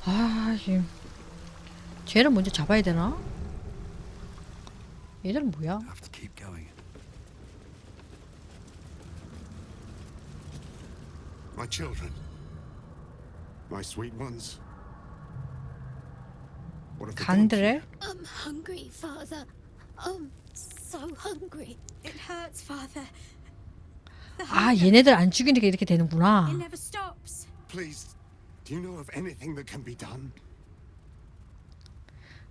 아, 지금 쟤를 먼저 잡아야 되나? 얘들은 뭐야? My children. My sweet ones. What have they done to you? 간드레? I'm hungry, Father. I'm so hungry. It hurts, Father. 아, 얘네들 안 죽이니까 이렇게 되는구나. It never stops. Please, do you know of anything that can be done?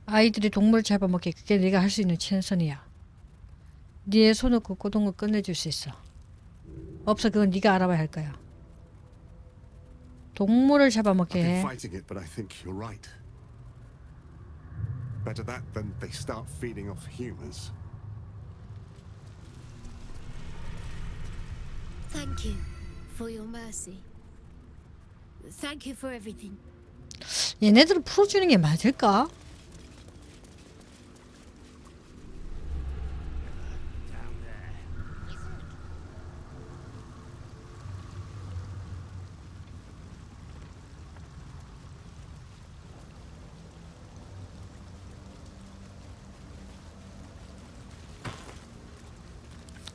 아이들이 동물을 잡아먹게. 그게 네가 할 수 있는 최선이야. 네 손을 그 고통을 끝내줄 수 있어. 없어, 그건 네가 알아봐야 할 거야. 동물을 잡아먹게 I've been 해. fighting it, but I think you're right. Better that than they start feeding off humans. Thank you for your mercy. Thank you for everything. 얘네들을 풀어주는 게 맞을까?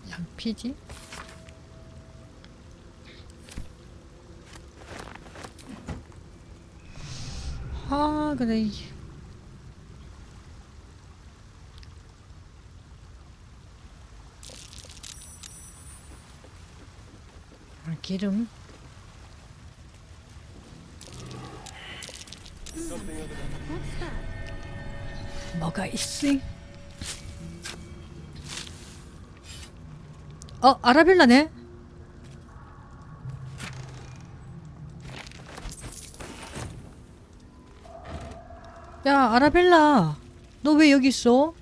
양피지? 아, 그래. 아, 기름. 뭐가 있지? 아라벨라네? 야, 아라벨라. 너 왜 여기 있어?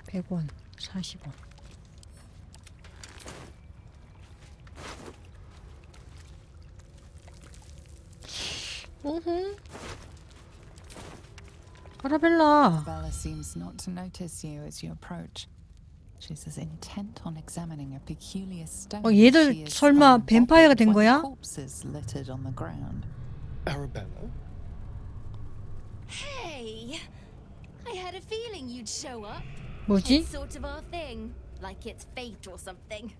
(100원) (40원) 아라벨라. Bella seems not to notice you as you approach. She's as intent on examining a peculiar stone. 얘들 she is 설마 뱀파이어가 된 unbothered by 거야? corpses littered on the ground. Arabella? Hey, I had a feeling you'd show up. 뭐지? It's sort of our thing, like it's fate or something.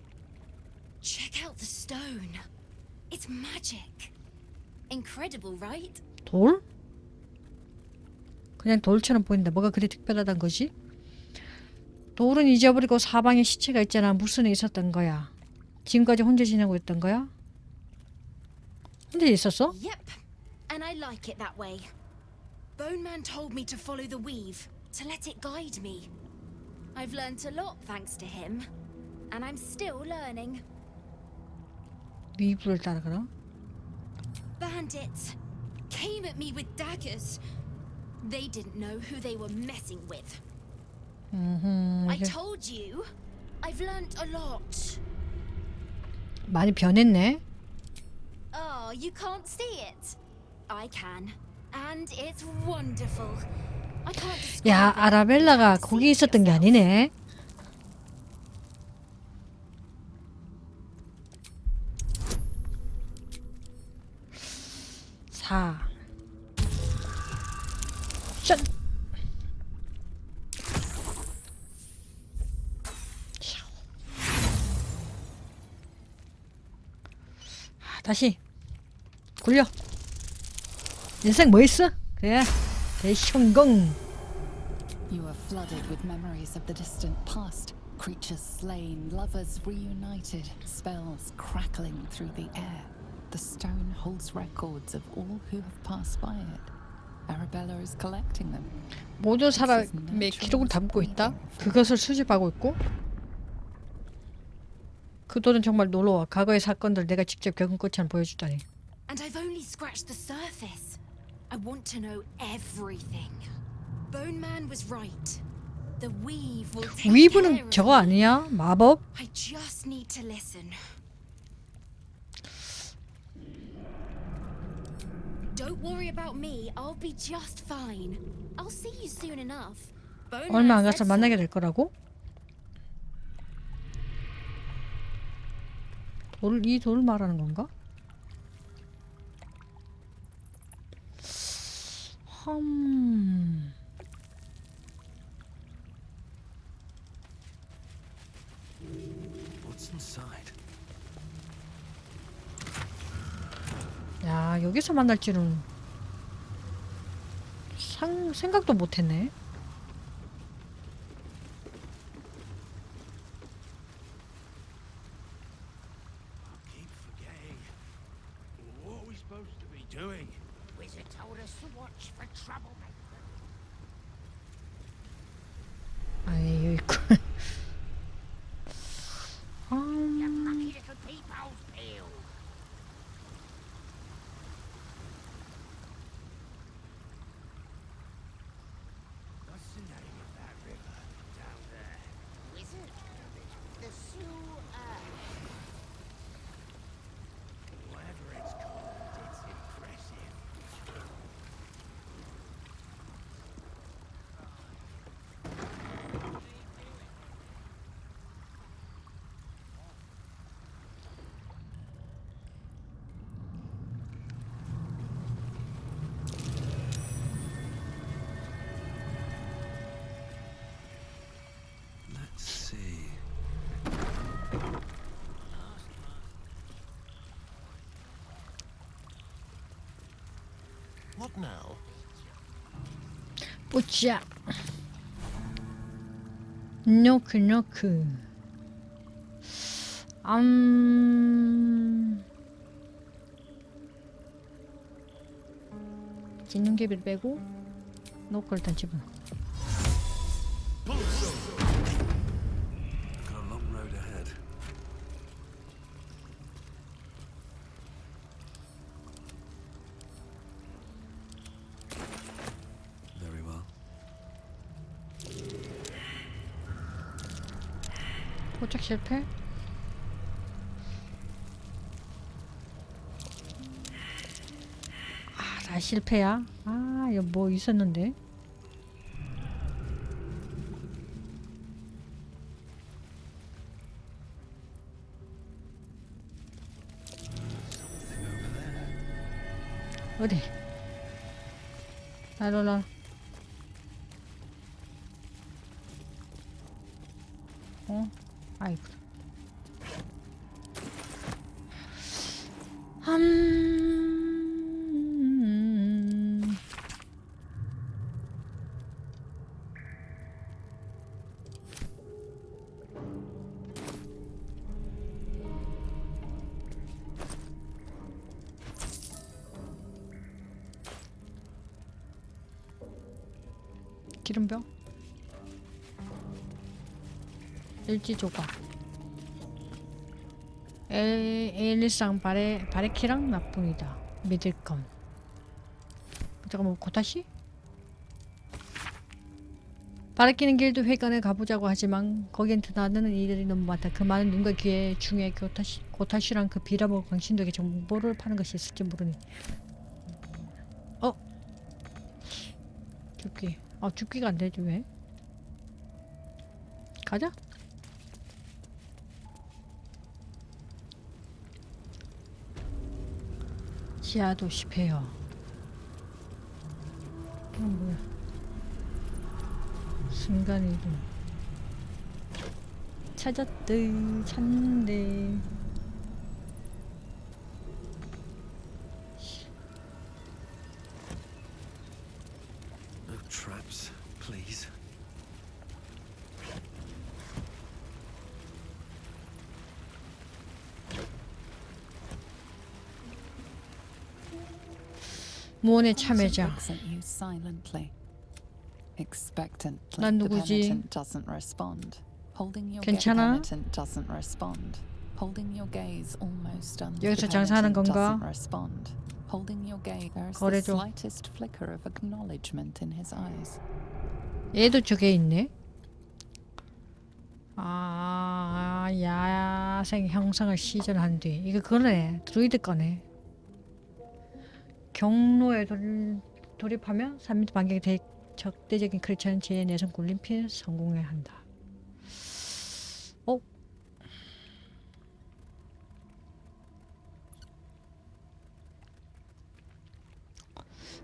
Check out the stone. It's magic. Incredible, right? 돌? 그냥 돌처럼 보인다. 뭐가 그리 특별하단 거지? 돌은 잊어버리고 사방에 시체가 있잖아. 무슨 일 있었던 거야? 지금까지 혼자 지내고 있던 거야? 혼자 있었어? Yep, and I like it that way. Bone Man told me to follow the weave, to let it guide me. I've learnt a lot thanks to him, and I'm still learning. 위부를 따라가라? Bandits came at me with daggers. They didn't know who they were messing with. I told you, I've learnt a lot. 많이 변했네. Oh, you can't see it. I can, and it's wonderful. I can't describe 야, it. 아라벨라가 거기 있었던 게 아니네. 짠! 다시 굴려. 인생 뭐 있어? 그래, 대성공. You are flooded with memories of the distant past. Creatures slain, lovers reunited, spells crackling through the air. The stone holds records of all who have passed by it. Arabella is collecting them. 모든 사람의 기록을 담고 있다. 그것을 수집하고 있고. 그 돌은 정말 놀라워. 과거의 사건들 내가 직접 겪은 것처럼 보여주다니. And I've only scratched the surface. I want to know everything. Bone Man was right. The weave will take care 위브는 of 저거 me. 아니야? 마법? I just need to listen. Don't worry about me. I'll be just fine. I'll see you soon enough. Bone 얼마 안 Man 가서 said 만나게 so. 될 거라고? 이 돌 말하는 건가? What's inside? 야, 여기서 만날 줄은 생각도 못했네. Keep forgetting. What are we supposed to be doing? Wizard told us to watch for troublemakers. 아니, 여기 있고. You lucky little peepholes peel. What's the name of that river down there? Wizard, the sewer. Whatever it's called, it's impressive. Let's see. What now? 뿌짜. 노크. 진눈개비를 빼고 노크를 일단 집어넣어. Got a long road ahead. Very well. 도착 실패? 아, 다 실패야? 아, 이거 뭐 있었는데? 어디? 날로라. 아이고. 기름병? 일지 조각. 일상 바레키랑 나뿐이다. 믿을 건. 잠깐만, 고타시? 바레키는 길도 회관에 가보자고 하지만 거기엔 드나드는 이들이 너무 많다. 그 많은 눈과 귀에 중에 고타시랑 그 비라모 광신도에게 정보를 파는 것이 있을지 모르니. 죽기. 죽기가 안 되지 왜? 가자. 지하도시 폐허. 이건 뭐야? 순간이동. 찾았는데. No traps, please. 무언의 참여자. Looks at you silently. Expectantly. 난 The 누구지? penitent doesn't respond. Holding your gaze, the 괜찮아? penitent doesn't respond. Holding your gaze almost under. 여기서 The 장사하는 penitent 건가? doesn't respond. Holding your gaze, there is the 거래줘. slightest flicker of acknowledgement in his eyes. 얘도 저게 있네. 야생 형상을 시전한 뒤. 이거 그거네. 드루이드 거네. 경로에 돌입하면 3m 반경에 적대적인 크리처는 제 내성 굴림 피해 성공해야 한다. 어?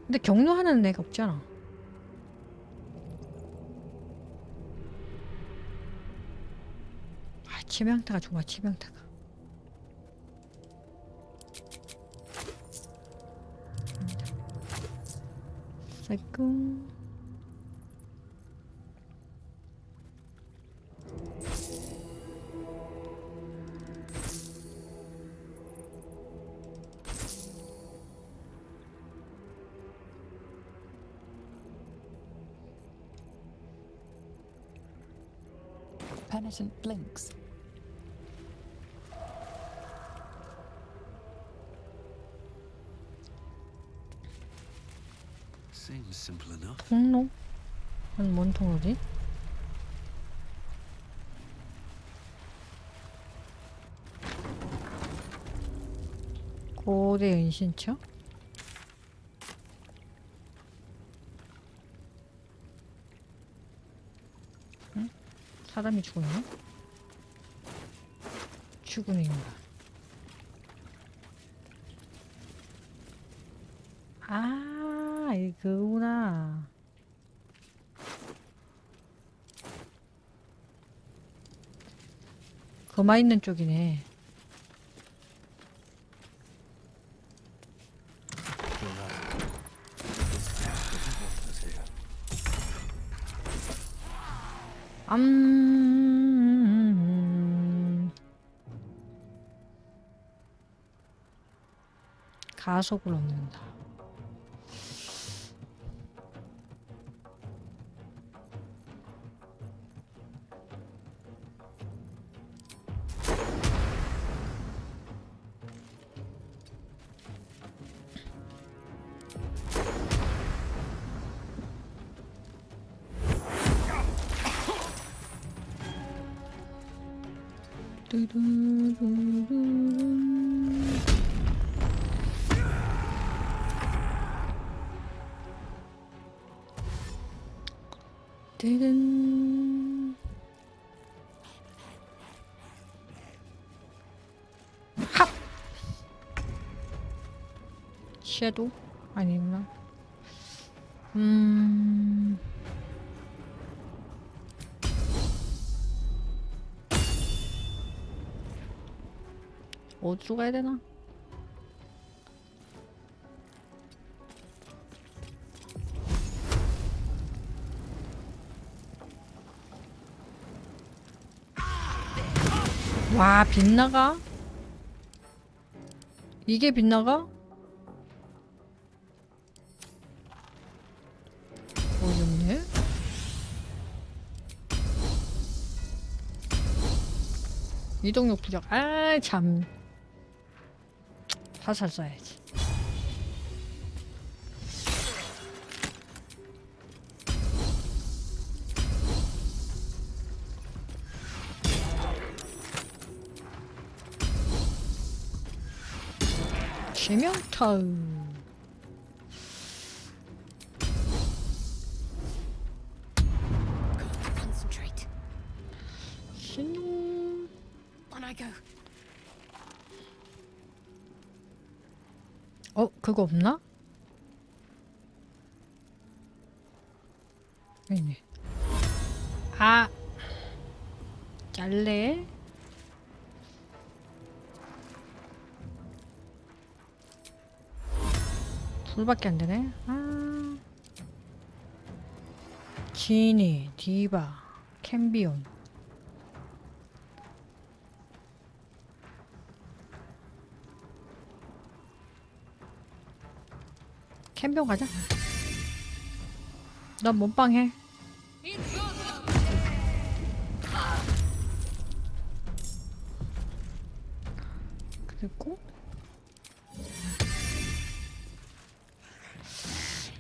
근데 경로하는 애가 없잖아. 아, 치명타가 좋아, 치명타가. 쌀끔. Penitent blinks. Seems simple enough. 통로? 뭔 통로지? 고대 은신처? 응? 사람이 죽었나? 죽은 인간. 아, 이거구나. 거마 있는 쪽이네. 가속을 얻는다. 뜨든. 합! 섀도우? 아니구나. 어디로 가야 되나? 와, 빗나가? 이게 빗나가? 어렵네. 이동력 부족. 아, 참. 화살 쏴야지. 치명타. Concentrate. 신호. On I go. 그거 없나? 있네. 아, 잘래? 둘밖에 안 되네. 아, 지니, 디바, 캠비온. 캠비온 가자. 넌 몸빵해. 그리고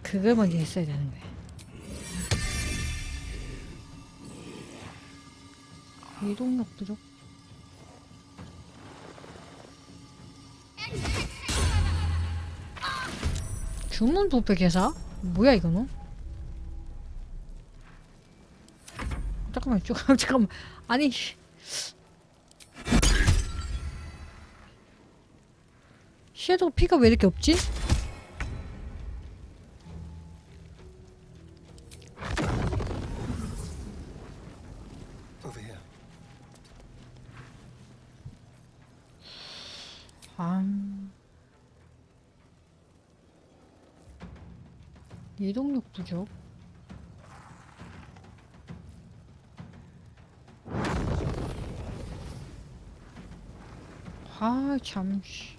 그걸 먼저 했어야 되는 거야. 이동력 부족. 주문 부패 개사? 뭐야 이거는? 잠깐만. 아니. 섀도우 피가 왜 이렇게 없지? Over here. 이동력 부족. 잠시.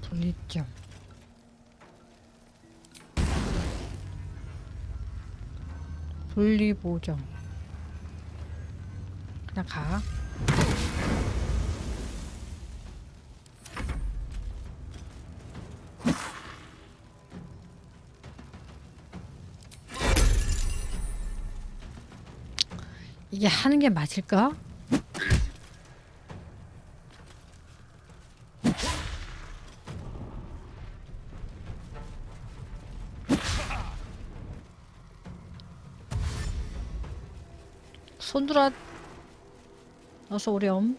분리점. 분리보정. 그냥 가. 이게 하는 게 맞을까? 손들어. 어서 오렴.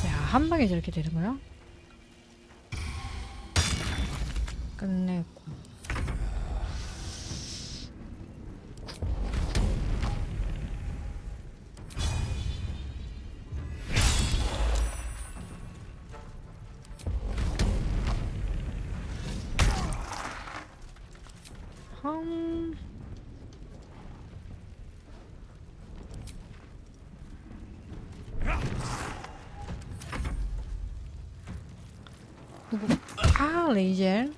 야, 한 방에 저렇게 되는 거야? 끝내고. 레이젤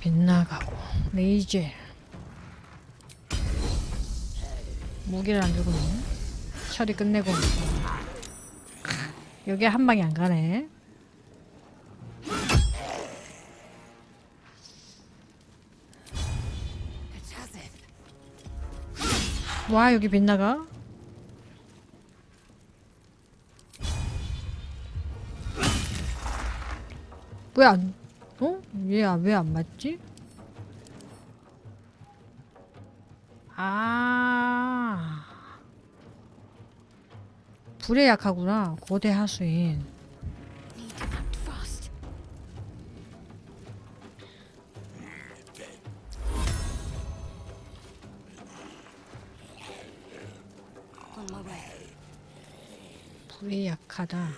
빗나가고 레이젤 무게를 안 들고 있네. 처리 끝내고 여기 한 방에 안 가네. 와 여기 빗나가. 왜 안, 얘 왜 안 맞지? 불에 약하구나. 고대 하수인. 불에 약하다.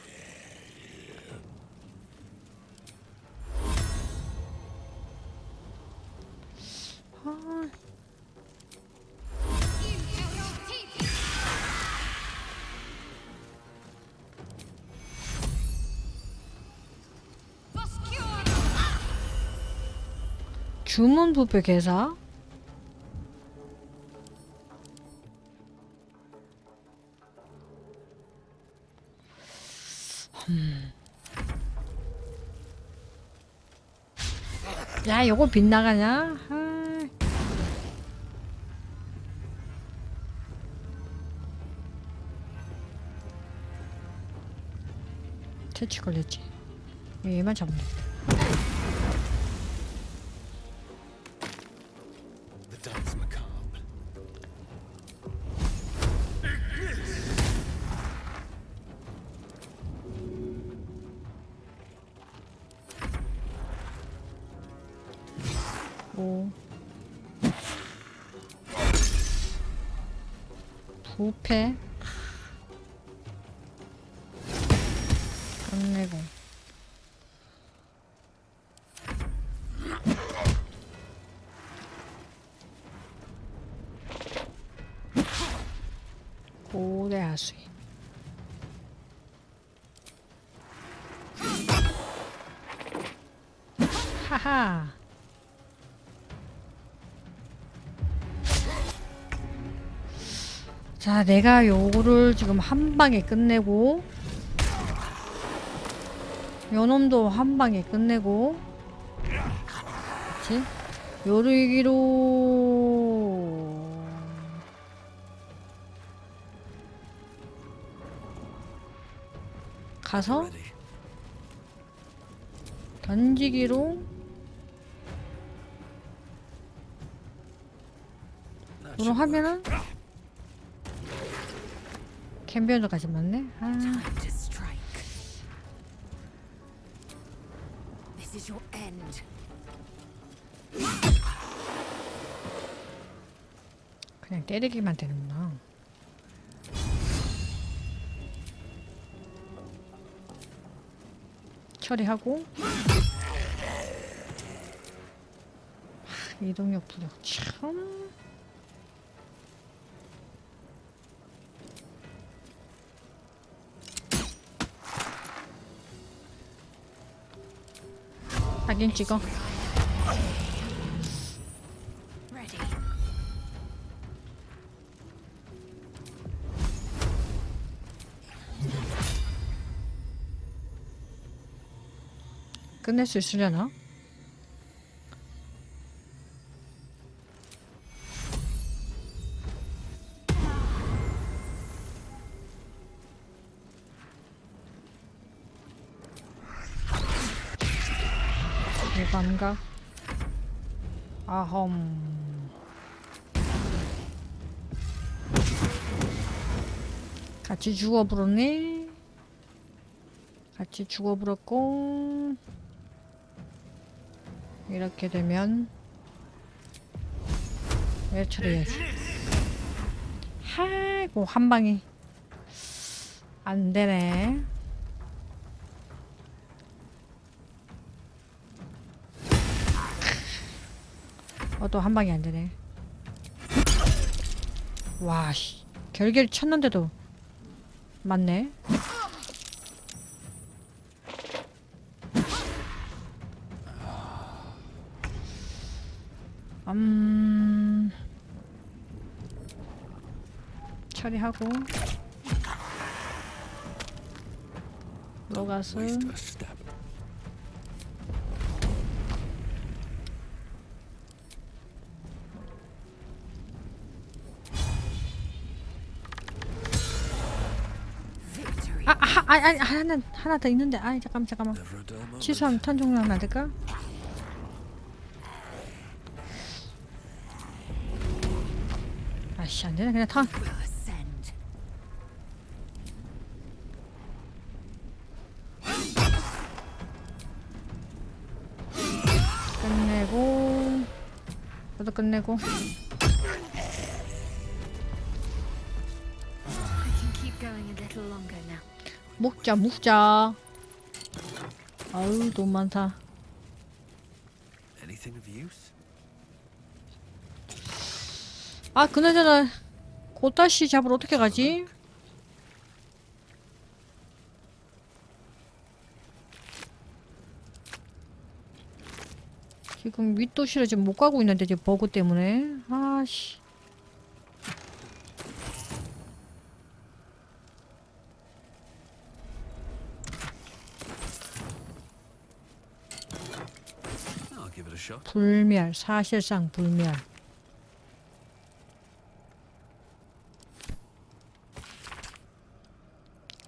주문 부패 개사? 야, 요거 빗나가냐? 퇴치 걸렸지. 얘만 잡으면 돼. 부패 끝내고 가수이. 하하. 자, 내가 요거를 지금 한 방에 끝내고, 요 놈도 한 방에 끝내고, 그치? 요르기로 가서 던지기로 요로 하면은 캠비언도 맞네. 아, Time to strike. This is your end. 그냥 때리기만 되는구나. 처리하고. 하, 이동력 부족 참. 하긴 찍어. Ready. 끝낼 수 있으려나? 감각. 아험. 같이 죽어버렸네. 같이 죽어버렸고. 이렇게 되면 왜 처리해야지. 아이고, 한 방이 안 되네. 또 한 방이 안 되네. 와, 씨. 결계를 쳤는데도 맞네. 처리하고 로가스. Waste a step. Victory. 아니 하나 더 있는데. 아니 잠깐만. Never a dull moment. 취소하면 턴 종료하면 안 될까? 아씨, 안 되네. 그냥 턴. Will ascend. 끝내고 저도 끝내고. I can keep going a little longer now. 먹자. 아유, 돈 많다. Anything of use? 아, 그나저나 고따시 잡으러 어떻게 가지? 지금 윗도시로 지금 못 가고 있는데 지금 버그 때문에. 아씨. I'll give it a shot. 불멸, 사실상 불멸.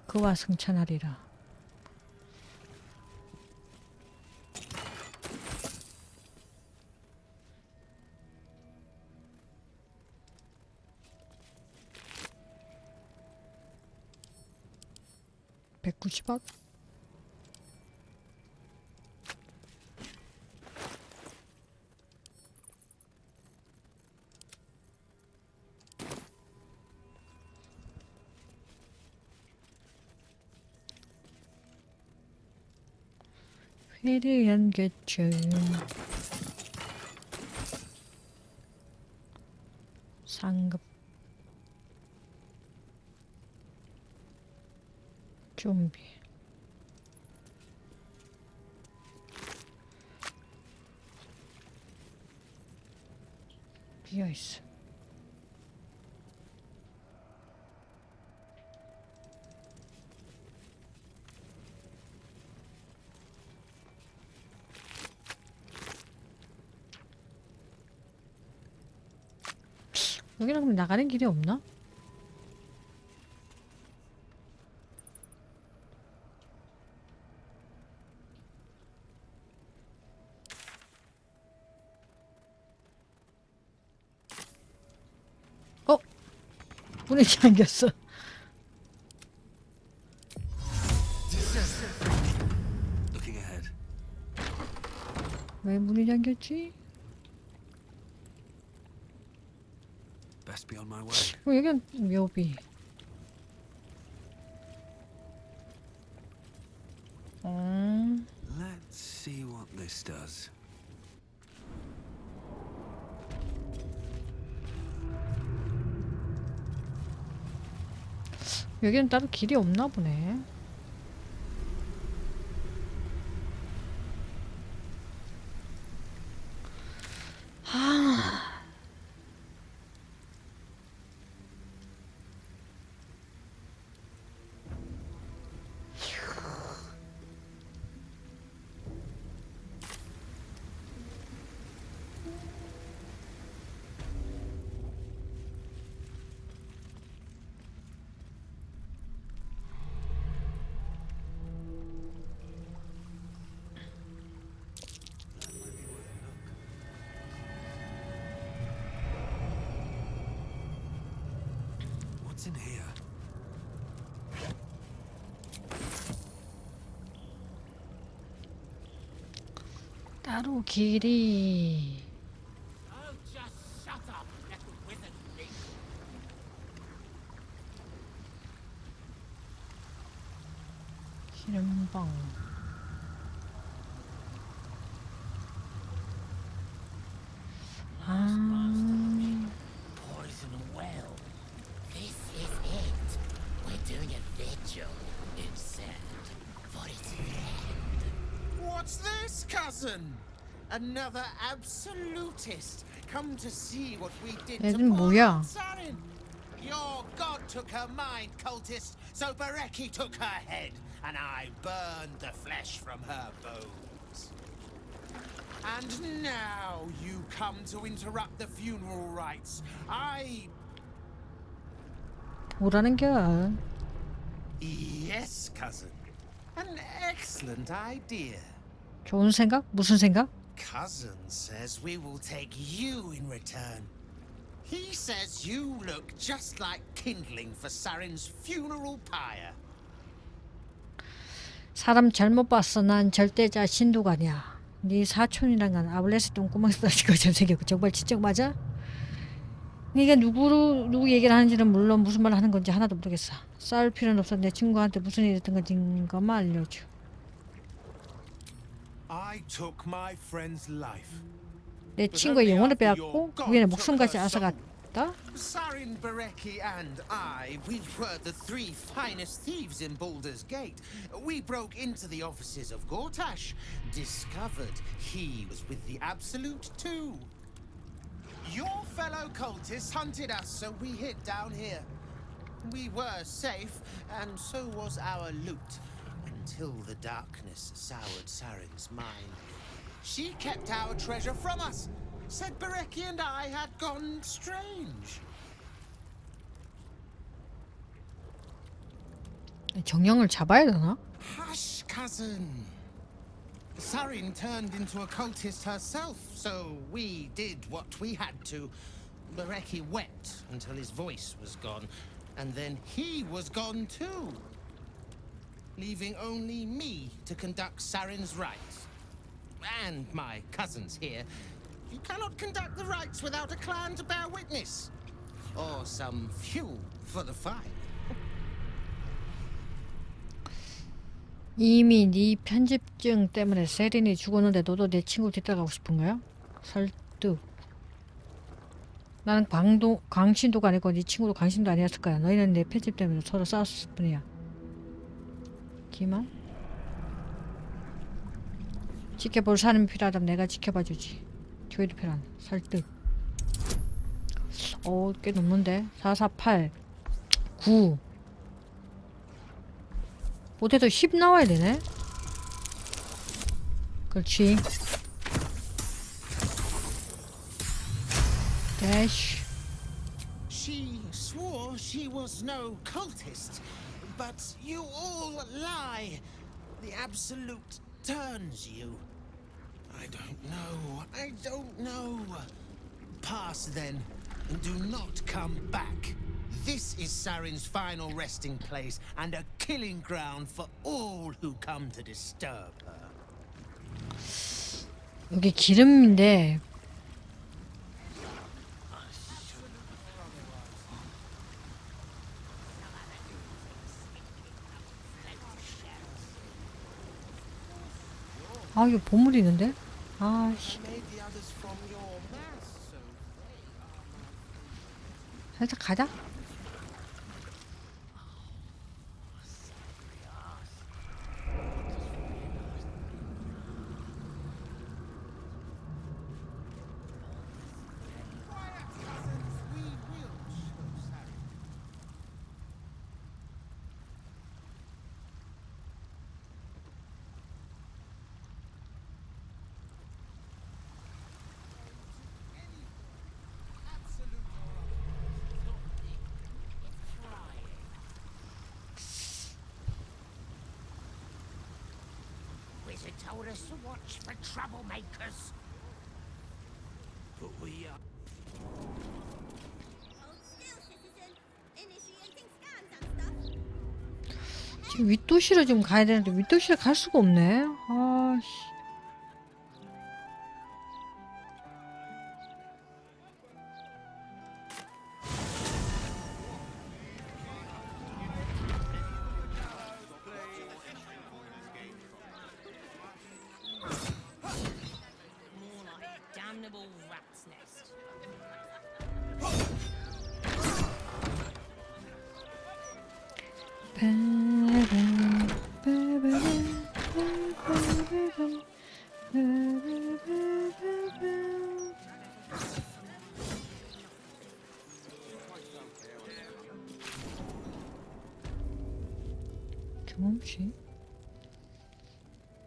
그와 승천하리라. $190원? 회리한 개체 상급 좀비. 비어있어. 여기는 그럼 나가는 길이 없나? 어? 문이 잠겼어. Looking ahead. 왜 문이 잠겼지? Best be on my way. 여기는 묘비. Let's see what this does. 여기는 따로 길이 없나 보네. What's in here? 따로 길이. Oh, just shut up, little wizard thing. 기름방. Poison well. This is it. We're doing a vigil instead. For its end. What's this, cousin? Another absolutist come to see what we did to 얘는 poor 뭐야? old Sarin. Your god took her mind, cultist, so Bereki took her head, and I burned the flesh from her bones. And now you come to interrupt the funeral rites. 뭐라는 겨? Yes, cousin. An excellent idea. 좋은 생각? 무슨 생각? Cousin says we will take you in return. He says you look just like kindling for Sarin's funeral pyre. 사람 잘못 봤어. 난 절대 자신도 아니야. 네 사촌이란 건 아블레스 똥구멍에서 따진 것처럼 생겼고 정말 지적 맞아? 네가 누구 얘기를 하는지는 물론 무슨 말을 하는 건지 하나도 모르겠어. 싸울 필요는 없어. 내 친구한테 무슨 일이 있던 건지 것만 알려줘. I took my friend's life. 내 친구의 영혼을 빼앗고 그 위에 목숨까지 앗아갔다? Sarin, Bereki, and I, we were the three finest thieves in Baldur's Gate. We broke into the offices of Gortash, discovered he was with the Absolute too. Your fellow cultists hunted us, so we hid down here. We were safe, and so was our loot, until the darkness soured Sarin's mind. She kept our treasure from us, said Bereki and I had gone strange. 정령을 잡아야 되나? Hush, cousin. Sarin turned into a cultist herself, so we did what we had to. Bereki wept until his voice was gone, and then he was gone too, leaving only me to conduct Sarin's rites. And my cousins here. You cannot conduct the rites without a clan to bear witness, or some fuel for the fire. 이미 네 편집증 때문에 세린이 죽었는데 너도 내 친구를 뒤따라가고 싶은 거야? 설득. 나는 광신도가 아니고 네 친구도 광신도 아니었을 거야. 너희는 내 편집 때문에 서로 싸웠을 뿐이야. 뒤만. 지켜볼 사람이 필요하다면 내가 지켜봐주지. 조율이 필요한 설득. 꽤 넘는데. 4, 4, 8 9 못해도 10 나와야 되네. 그렇지. 대쉬. She swore she was no cultist, but you all lie. The absolute turns you. I don't know. Pass then, and do not come back. This is Sarin's final resting place and a killing ground for all who come to disturb her. 여기 기름인데 이거 보물이 있는데? 아씨. 살짝 가자. Wizard told us to watch for troublemakers. But we are. 지금 윗도시로 좀 가야 되는데 윗도시로 갈 수가 없네. 아씨. More like a damnable rat's nest. 경험치.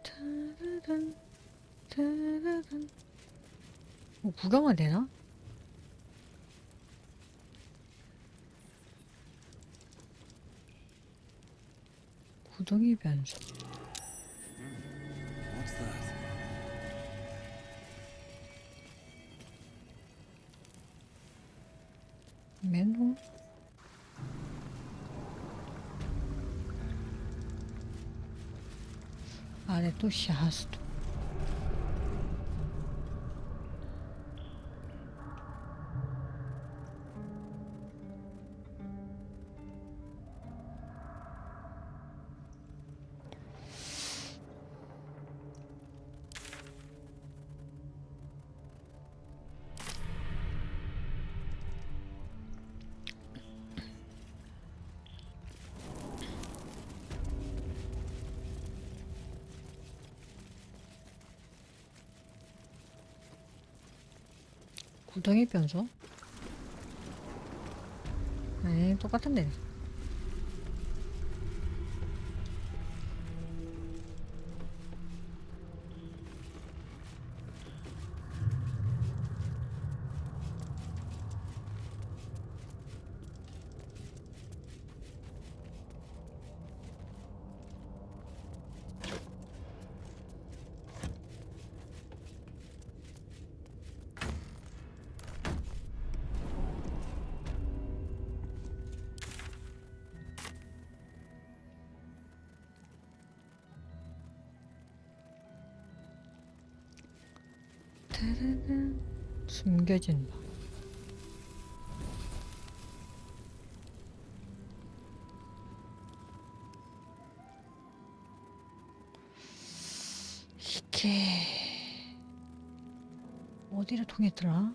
타라란, 타라란. 구경은 되나? 구덩이 변수. What's that? 맨홀. 아래 또 샤스도. 구덩이 변소? 에이, 똑같은데. 숨겨진 방. 이게 어디로 통했더라?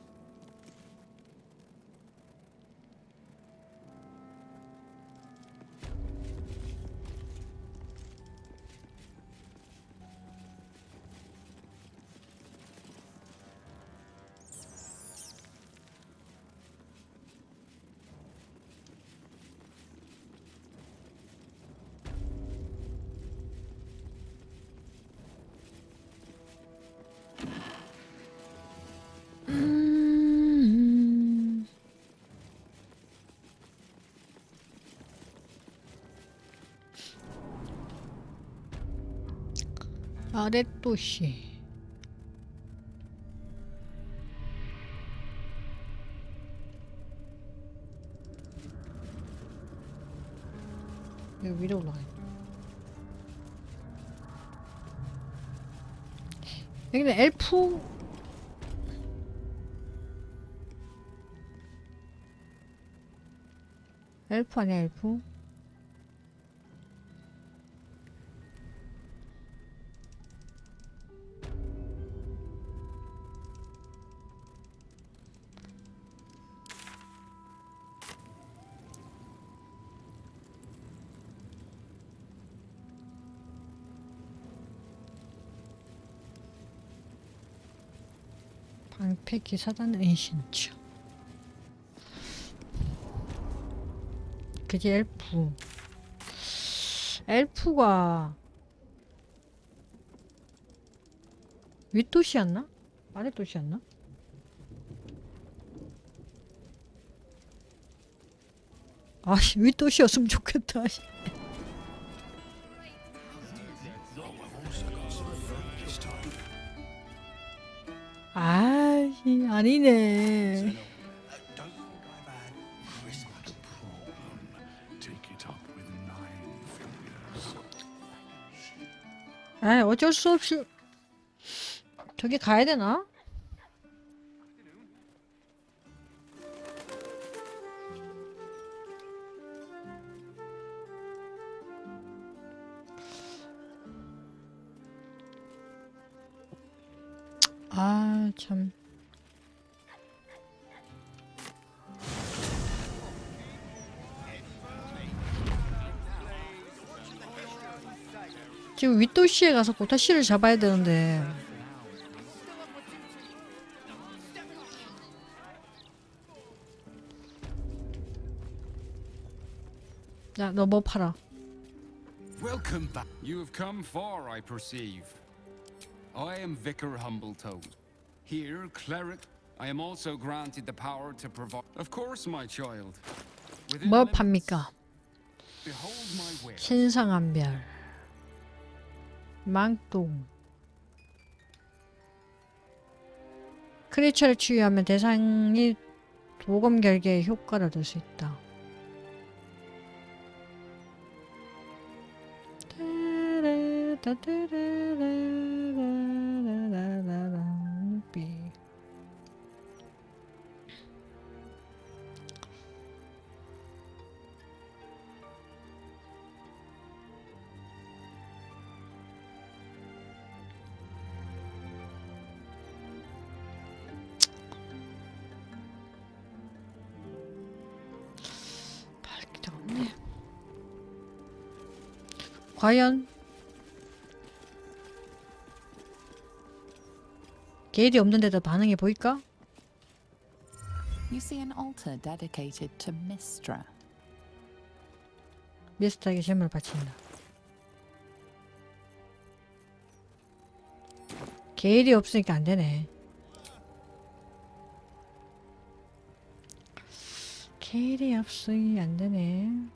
아랫도시. 여기 위로 올라가요. 여기는 엘프. 엘프 아니야, 엘프? 방패 기사단 은신처. 그게 엘프. 엘프가 윗도시였나? 아랫도시였나? 아씨, 윗도시였으면 좋겠다. 아이, 아니네. Don't think I've had Christmas problem. Take it up with 9 fingers. 아, 어쩔 수 없이 저기 가야 되나? 아, 참. 지금 윗도시에 가서 고타씨를 잡아야 되는데. 야, 너 뭐 팔아? Welcome back. You have come far, I perceive. I am Vicar Humbletoad. Here, cleric, I am also granted the power to provide. Of course, my child. Within 뭐 limits, 팝니까? behold my way. 신성한 별, 망동. 크리처를 치유하면 대상이 도검 결계의 효과를 얻을 수 있다. 밝기가 없네. 과연 게일이 없는 데도 반응이 보일까? You see an altar dedicated to Mistra. 미스터에게 재물을 바친다. 게일이 없으니까 안 되네. 게일이 없으니 안 되네.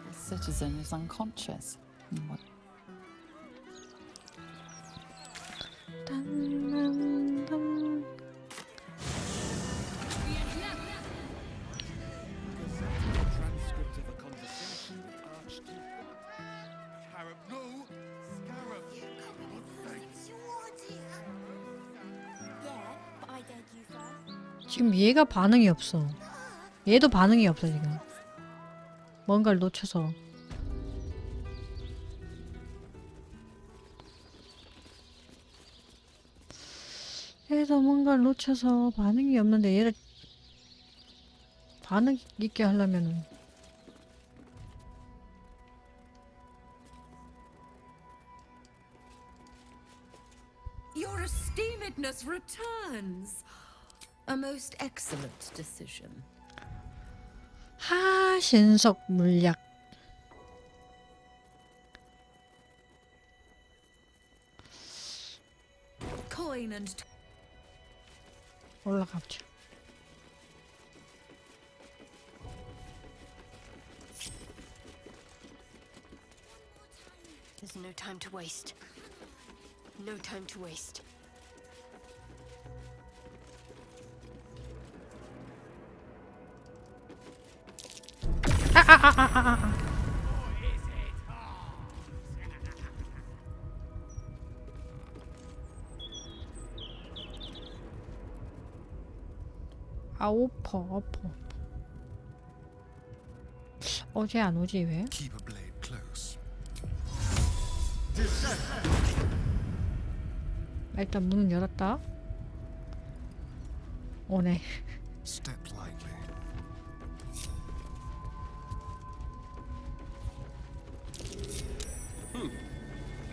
The citizen is unconscious. What? Transcript of a conversation with Archduke. Scarab, no! Scarab! Yeah, but I dared you first. 지금 얘가 반응이 없어. 얘도 반응이 없어 지금. 뭔가를 놓쳐서. 얘도 뭔가를 놓쳐서 반응이 없는데 얘를 반응 있게 하려면은 Your esteemedness returns. A most excellent decision. 신속 물약. Coin and 올라가 보자. There's no time to waste. No time to waste. 아오퍼. 어제 안 오지 왜? Keep a blade close. 일단 문은 열었다. 오네. Step lightly.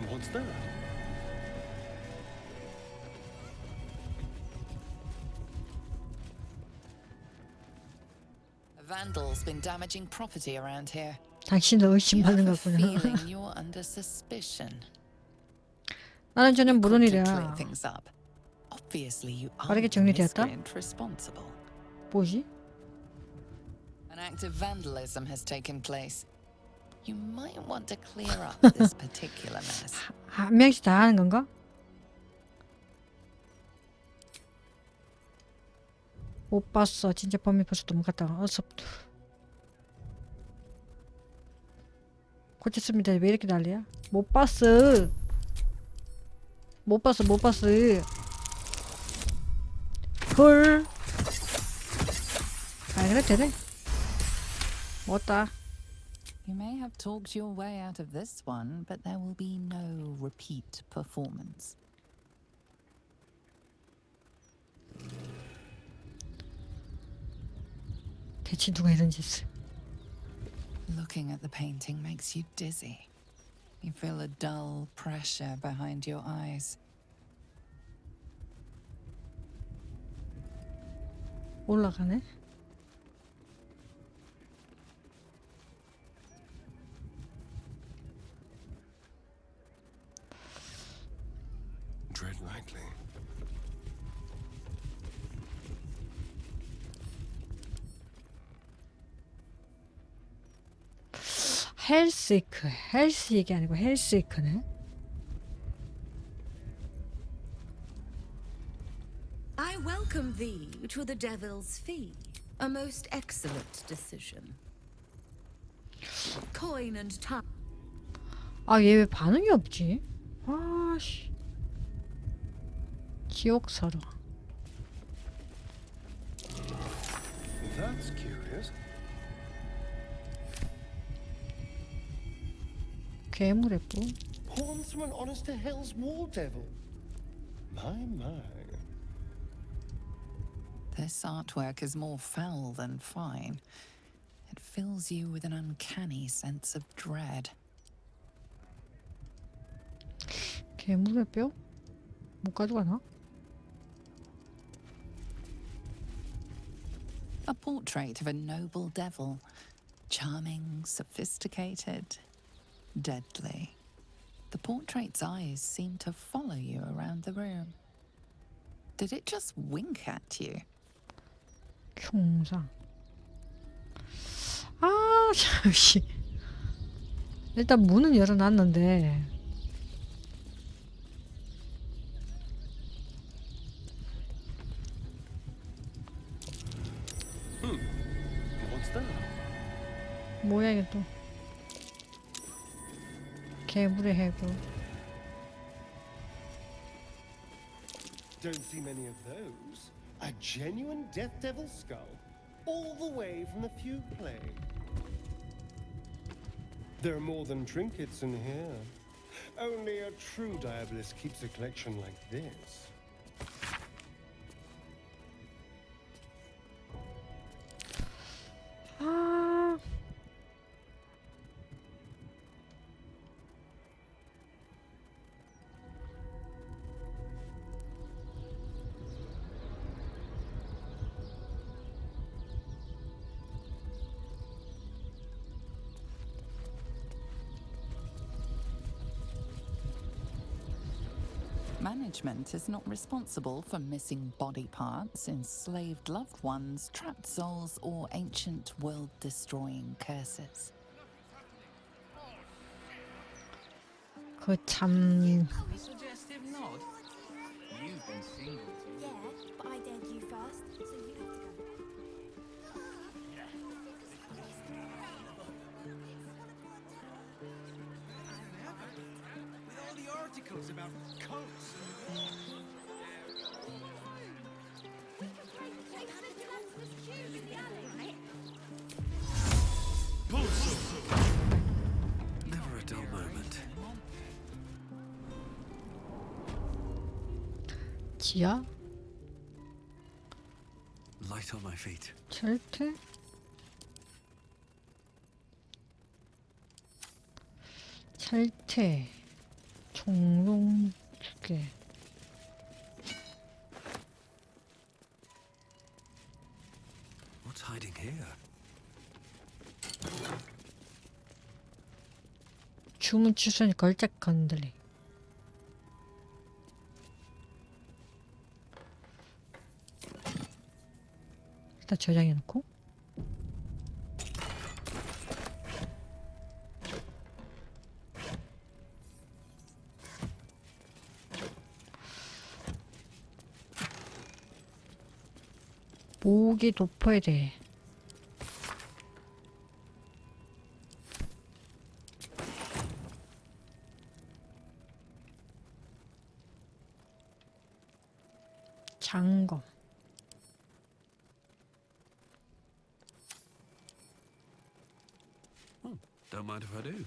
What's that? A vandal's been damaging property around here. 당신도 You 의심받는 have a 거구나. feeling you're under suspicion. 나는 전혀 모르는 Quick to 일이야. clear things up. Obviously, you are 빠르게 the 정리되었다? miscreant responsible. 뭐지? An act of vandalism has taken place. You might want to clear up this particular mess. 한 명씩 다 하는 건가? 못 봤어. 진짜 범인 벌써 넘어갔다가 어서. 고쳤습니다. 왜 이렇게 난리야? 못 봤어. 못 봤어. 헐. 아 그래 되네. 못다. You may have talked your way out of this one, but there will be no repeat performance. 대체 누가 이런 짓을? Looking at the painting makes you dizzy. You feel a dull pressure behind your eyes. 올라가네. Tread lightly. 헬스이크. 헬스 얘기 아니고 헬스이크네. I welcome thee to the Devil's Fee. A most excellent decision. Coin and time. 아, 얘 왜 반응이 없지? 아씨. 기억서로. That's curious. 괴물의 뿔. Horns from an honest to hell's war devil. My. This artwork is more foul than fine. It fills you with an uncanny sense of dread. 괴물의 뼈? 못 가져가나? A portrait of a noble devil. Charming, sophisticated, deadly. The portrait's eyes seem to follow you around the room. Did it just wink at you? 흉상. 아, 잠시. 일단 문은 열어놨는데. What's that? 뭐야 이게 또. 괴물의 해골. Don't see many of those. A genuine Death Devil skull, all the way from the Fugue Plague. There are more than trinkets in here. Only a true diabolist keeps a collection like this. 아. management is not responsible for missing body parts, enslaved loved ones, trapped souls, or ancient world-destroying curses. 그 참 Suggestive nod. You've been single. Yeah, but I dared you first, so you have to go. With all the articles about cults. Never a dull moment. 지하? Light on my feet. 절대? 철퇴 종롱 2개. What's hiding here? 주문 취소니 걸작 건들리. 일단 저장해놓고. 모기 도포에 대해. 장검. Don't mind if I do.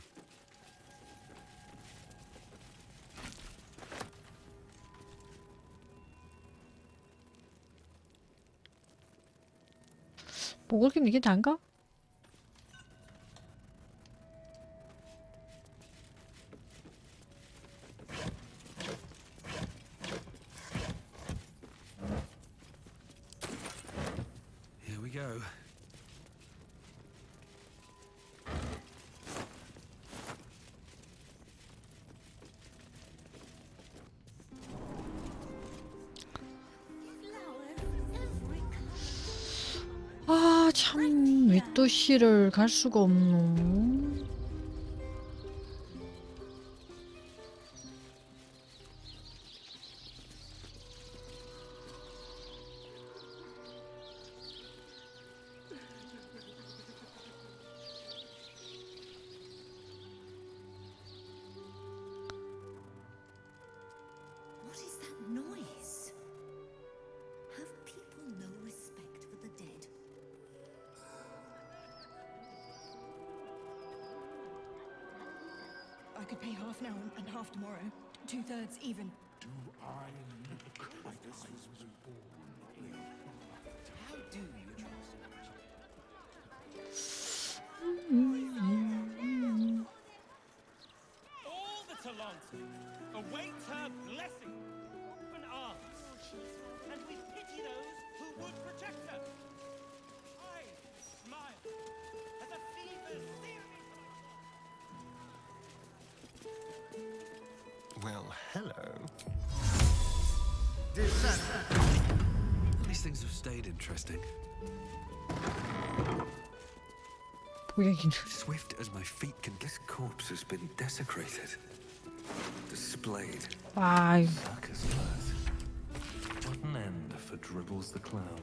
먹을 게 이게 단가? Here we go. 아, 참, 왜 또 시를 갈 수가 없노? What is that noise? Have people no respect for the dead? I could pay half now and half tomorrow. 2/3 even. Do I look like I was born? How do you trust All the Talanta await her blessing, open arms, and we pity those who would protect her. I smile as a fever series. Well, hello. These things have stayed interesting. 보여기는. Swift as my feet can. This corpse has been desecrated. Displayed. 아, Circus class. What an end for Dribbles the clown.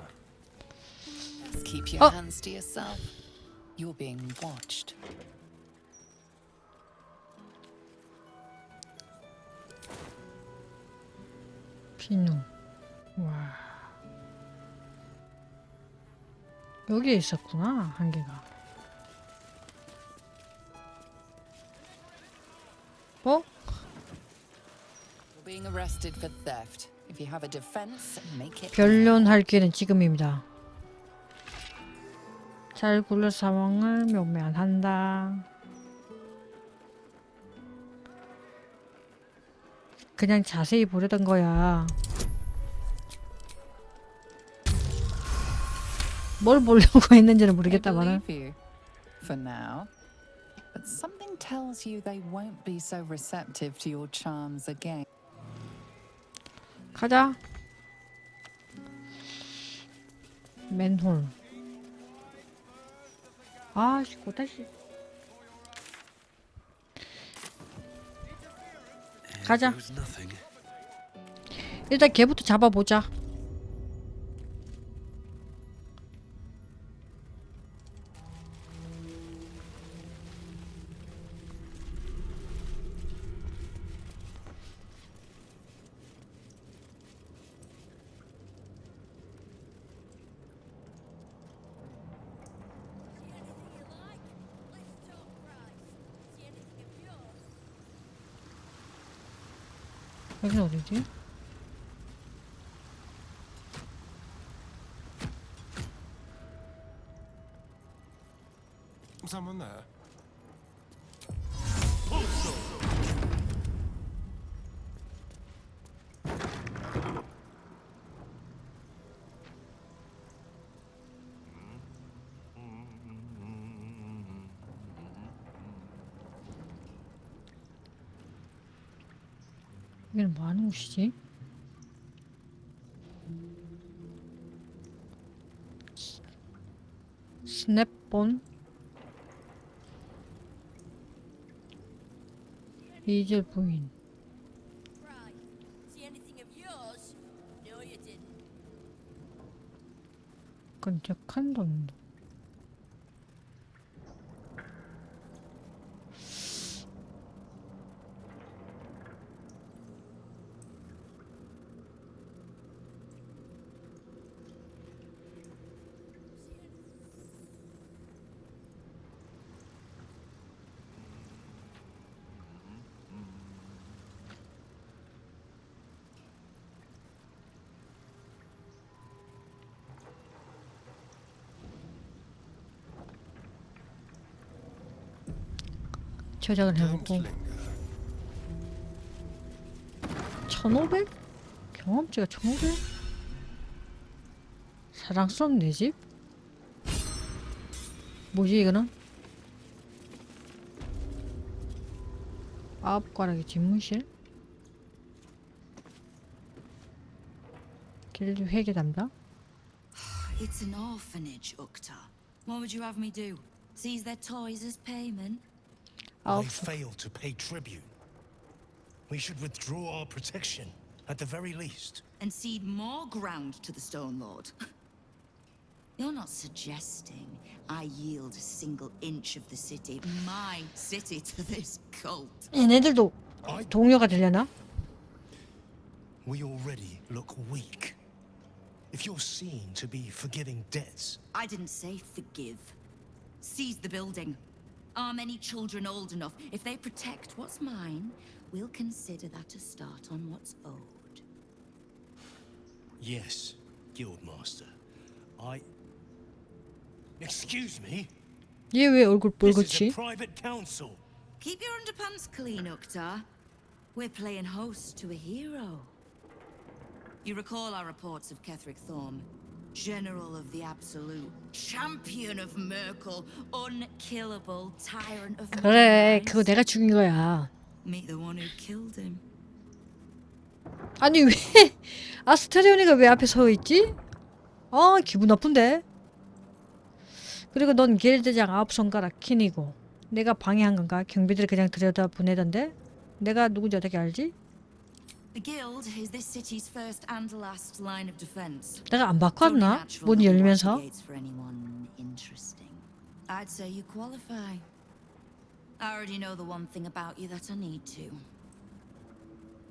Just keep your hands to yourself. You're being watched. 비누. 와. 여기에 있었구나, 한 개가. 어? You're being arrested for theft. If you have a defense, make it. 변론할 기회는 지금입니다. 잘 굴러 상황을 묘면한다. 그냥 자세히 보려던 거야. 뭘 보려고 했는지는 모르겠다만은. For now. But something tells you they won't be so receptive to your charms again. 가자. 맨홀. 아씨 고다시. 가자. 일단 걔부터 잡아보자. 여기는 어디지? Someone there? 여기는 뭐 하는 곳이지? 스냅본 이젤 부인. 끈적한 돈도. 저장을 해놓고 1500? 경험치가 1500? 사랑스러운 내 집? 뭐지 이거는? 아홉가락의 집무실? 길드 회계 담당? It's an orphanage, Ukta. What would you have me do? Seize their toys as payment? They failed to pay tribute. We should withdraw our protection, at the very least. And cede more ground to the Stone Lord? You're not suggesting I yield a single inch of the city, my city, to this cult? 얘네들도 동료가 되려나? We already look weak. If you're seen to be forgiving debts... I didn't say forgive. Seize the building. Are many children old enough? If they protect what's mine, we'll consider that a start on what's owed. Yes, Guildmaster. Excuse me? 얘 왜 얼굴 This is 뻘겋지? a private council. Keep your underpants clean, Uktar. We're playing host to a hero. You recall our reports of Ketheric Thorm, General of the Absolute, Champion of Merkel, unkillable tyrant of 그래, 그거 내가 죽인 거야. Meet the one who killed him. 아니 왜 아스테리온이가 왜 앞에 서 있지? 아 기분 나쁜데. 그리고 넌 길드장 9손가락 킨이고 내가 방해한 건가? 경비들이 그냥 들여다 보내던데? 내가 누군지 어떻게 알지? The guild is this city's first and last line of defense. 내가 안 바꿨나? 문 열면서? For anyone interesting. I'd say you qualify. I already know the one thing about you that I need to.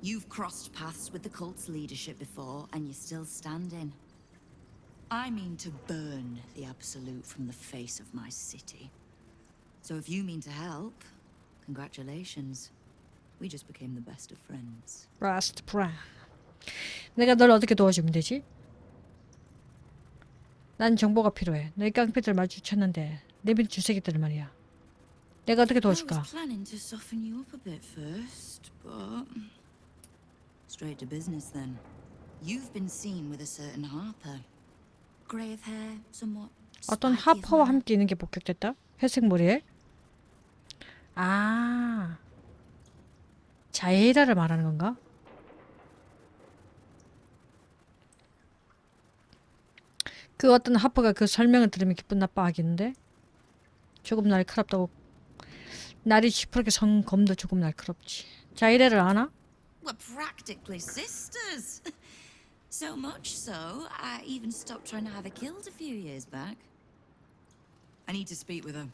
You've crossed paths with the cult's leadership before, and you're still standing. I mean to burn the Absolute from the face of my city. So if you mean to help, congratulations. We just became the best of friends. Last friend. 내가 널 어떻게 도와주면 되지? 난 정보가 필요해. 너희 깡패들 마주쳤는데 내 밑에 주새끼들 말이야. 내가 어떻게 도와줄까? I was planning to soften you up a bit first, but straight to business then. You've been seen with a certain Harper. Grey of hair, somewhat. 어떤 하퍼와 함께 있는 게 목격됐다? 회색 머리에? 아, 자에이라를 말하는 건가? 그 어떤 하퍼가 그 설명을 들으면 기분 나빠하겠는데? 조금 날카롭다고. 날이 시퍼렇게 선 검도 조금 날카롭지. 자이레를 아나? We're practically sisters. So much so, I even stopped trying to have her killed a few years back. I need to speak with her.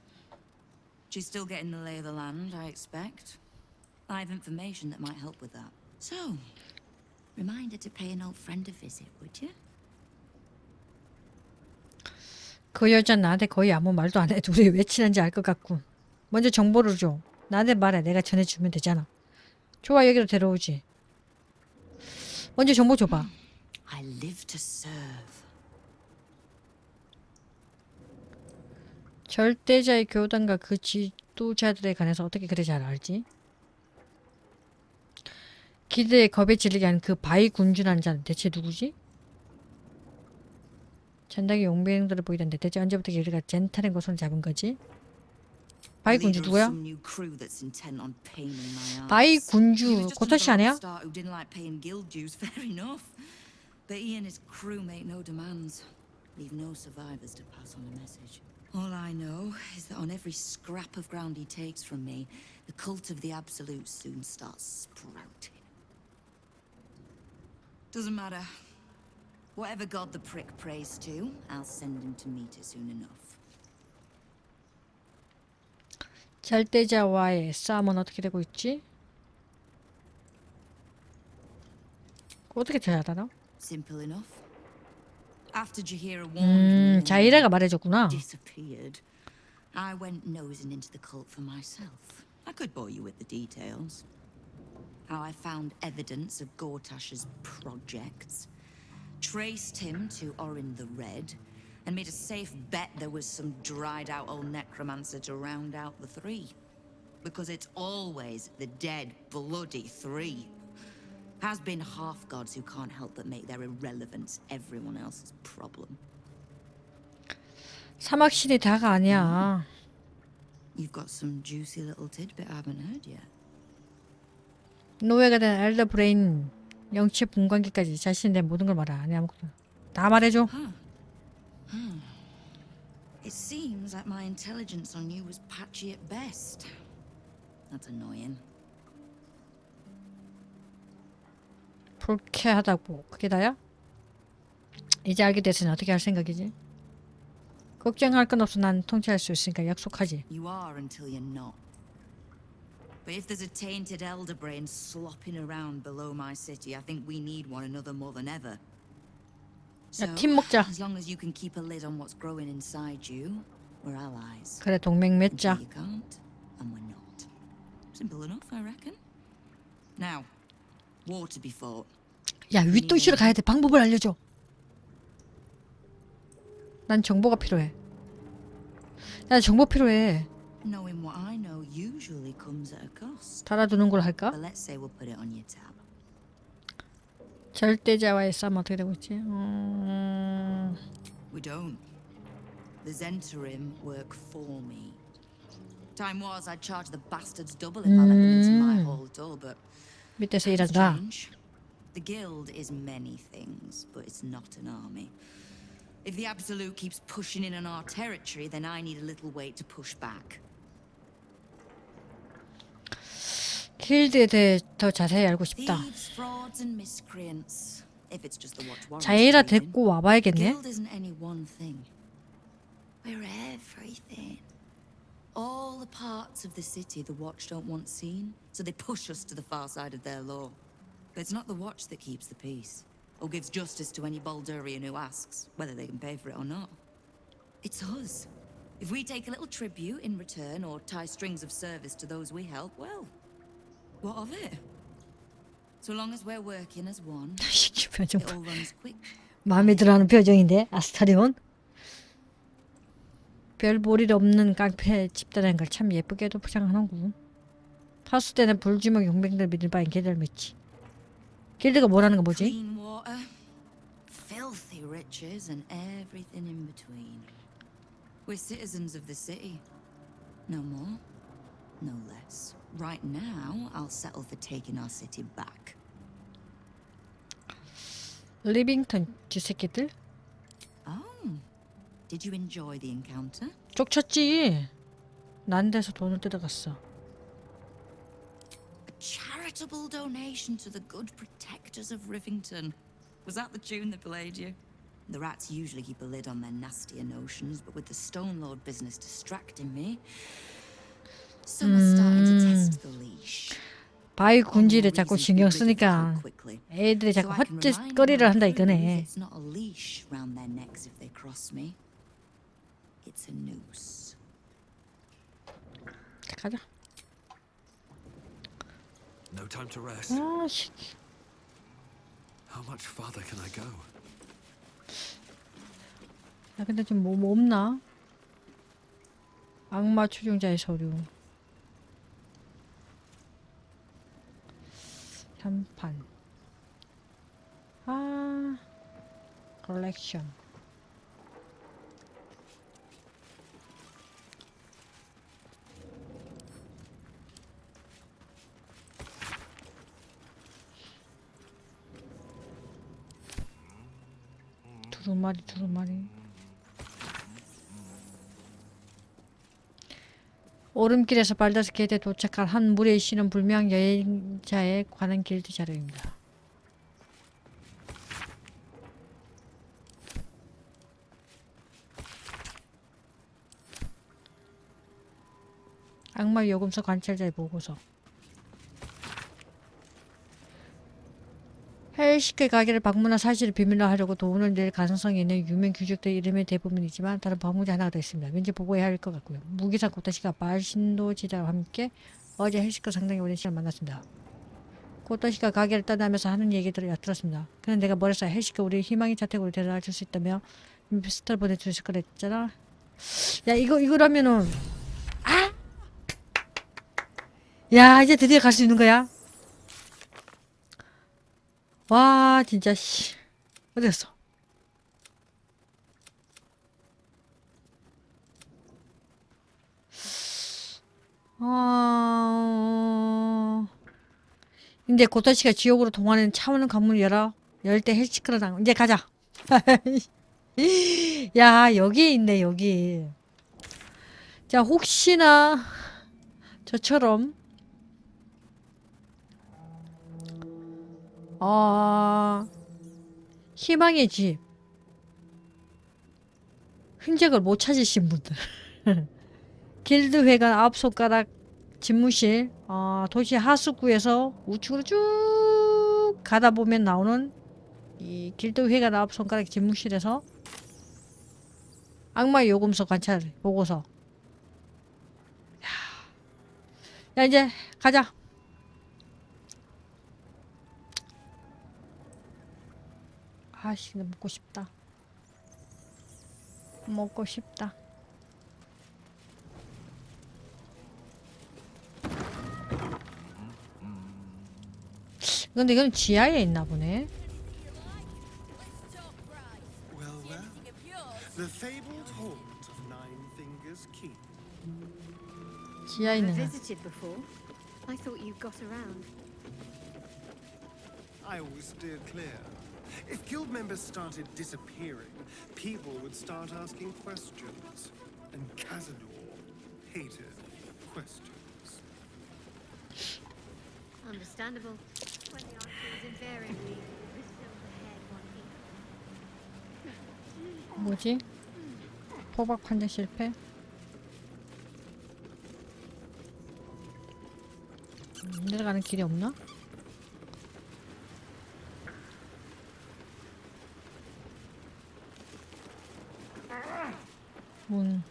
She's still getting the lay of the land, I expect. I have information that might help with that. So, remind her to pay an old friend a visit, would you? 그 여자 나한테 거의 아무 말도 안 해. 둘이 왜 친한지 알 것 같군. 먼저 정보를 줘. 나한테 말해. 내가 전해주면 되잖아. 좋아, 여기로 데려오지. 먼저 정보 줘봐. I live to serve. 절대자의 교단과 그 지도자들에 관해서 어떻게 그리 잘 알지? 기대에 겁에 질리게 하는 그 바위 군주라는 자는 대체 누구지? 전당의 용병들을 보이던데 대체 언제부터 우리가 젠탈한 곳을 잡은 거지? 바위 군주 누구야? 바위 군주 고토시 아니야? But he and his crew make no demands. Leave no survivors to pass on a message. All I know is that on every scrap of ground he takes from me, the cult of the Absolute soon starts sprouting. Doesn't matter. Whatever god the prick prays to, I'll send him to meet it soon enough. 절대자와의 싸움은 어떻게 되고 있지? 어떻게 잘 알아? Simple enough. After Jahira warned me, 자이라가 말해줬구나. disappeared. I went nosing into the cult for myself. I could bore you with the details. How I found evidence of Gortash's projects, traced him to Orin the Red, and made a safe bet there was some dried-out old necromancer to round out the three. Because it's always the dead, bloody three. Has been half-gods who can't help but make their irrelevance everyone else's problem. 사막신이 다가 아니야. You've got some juicy little tidbit I haven't heard yet. 노예가 된 엘더 브레인 영치 분광기까지 자신에 대한 모든 걸 말해. 아니 아무것도 다 말해줘. It seems like my intelligence on you was patchy at best. That's annoying. 불쾌하다고. 그게 다야? 이제 알게 됐으니 어떻게 할 생각이지? 걱정할 건 없어. 난 통치할 수 있으니까 약속하지. You are until you're not. But if there's a tainted elder brain slopping around below my city, I think we need one another more than ever. So, 야, 팀 먹자. as long as you can keep a lid on what's growing inside you, we're allies. 그래, 동맹 맺자. Until you can't, and we're not. Simple enough, I reckon. Now, war to be fought. 야, 윗도시로 가야 돼. 방법을 알려줘. 난 정보가 필요해. 나 정보 필요해. Knowing what I know usually comes at a cost. 달아두는 걸 할까? But let's say we'll put it on your tab. 절대자와의 싸움 어떻게 되고 있지? We don't. The Zentarim work for me. Time was I'd charge the bastards double if I let them into my hall at all, but 밑에서 일한다. the guild is many things, but it's not an army. If the Absolute keeps pushing in on our territory, then I need a little weight to push back. 길드에 대해 더 자세히 알고 싶다. Thieves, frauds, and miscreants. If it's just the watch warrants. 자이라 데리고 와봐야겠네. Guild isn't any one thing. We're everything. All the parts of the city the Watch don't want seen, so they push us to the far side of their law. But it's not the Watch that keeps the peace, or gives justice to any Baldurian who asks, whether they can pay for it or not. It's us. If we take a little tribute in return, or tie strings of service to those we help, well, what of it? So long as we're working as one, it all runs quick. 마음에 들어하는 표정인데 아스타리온? 별 볼일 없는 깡패 집단인 걸 참 예쁘게도 포장하는군. 파수 때는 불주먹 용병들 믿을 바엔 걔들 믿지. 길드가 뭐라는 거 뭐지? Clean water, filthy riches, and everything in between. We're citizens of the city. No more, no less. Right now, I'll settle for taking our city back. 리빙턴 쥐새끼들? Oh, Did you enjoy the encounter? 쫓쳤지. 난 데서 돈을 뜯어갔어. A charitable donation to the good protectors of Rivington. Was that the tune that played you? The rats usually keep a lid on their nastier notions, but with the Stone Lord business distracting me, some are starting to test the leash. 바위 군질에 자꾸 신경 쓰니까 애들이 자꾸 헛짓거리를 한다 이거네. It's not a leash round their necks if they cross me. It's a noose. 가자. No time to rest. 아, 씨. How much farther can I go? 야, 근데 좀 뭐 없나? 악마 추종자의 서류. 현판. 아, 컬렉션. 두루마리. 오름길에서 발다스 게이트에 도착한 한 무리의 신은 불명 여행자에 관한 길드 자료입니다. 악마 요금서 관찰자의 보고서. 헬시크 가게를 방문한 사실을 비밀로 하려고 돈을 낼 가능성이 있는 유명 귀족들 이름의 대부분이지만 다른 방문자 하나가 더 있습니다. 왠지 보고해야 할 것 같고요. 무기상 고타시가 발신도지자와 함께 어제 헬시크 상당히 오랜 시간 만났습니다. 고타시가 가게를 떠나면서 하는 얘기들을 들었습니다. 그는 내가 뭐랬어? 헬시크 우리 희망의 자택으로 데려다 줄 수 있다며 피스톨 보내주실 거라 했잖아. 야 이거라면은 아! 야 이제 드디어 갈 수 있는 거야? 와 진짜 씨 어디 갔어? 근데 고토시가 지옥으로 동화하는 차오는 관문을 열 때 헬시크로 당 이제 가자. 야 여기 있네 여기. 자 혹시나 저처럼 희망의 집 흔적을 못 찾으신 분들 길드 회관 9손가락 집무실 도시 하수구에서 우측으로 쭉 가다 보면 나오는 이 길드 회관 9손가락 집무실에서 악마 요금서 관찰 보고서. 야 이제 가자. 아씨 나 먹고 싶다. 먹고 싶다. 근데 이건 지하에 있나 보네. 지하에 있는 거. I thought you got around. I always steered clear. If guild members started disappearing, people would start asking questions. And Cazador hated questions. Understandable. When the answer is invariably this over the head one 뭐지? 포박 판정 실패? 내려가는 길이 없나? 문.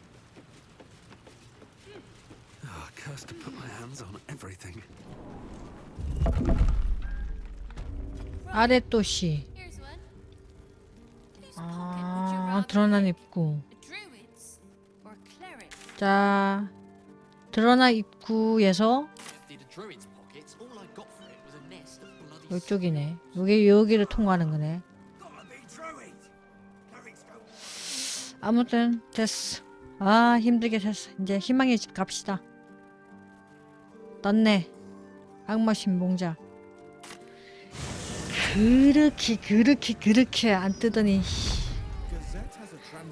Cursed to put my hands on everything. 아랫도시. 드러난 입구. 자, 드러난 입구에서 이쪽이네. 여기를 통과하는 거네. 아무튼 됐어. 힘들게 됐어. 이제 희망의 집 갑시다. 떴네. 악마 신봉자. 그렇게 안 뜨더니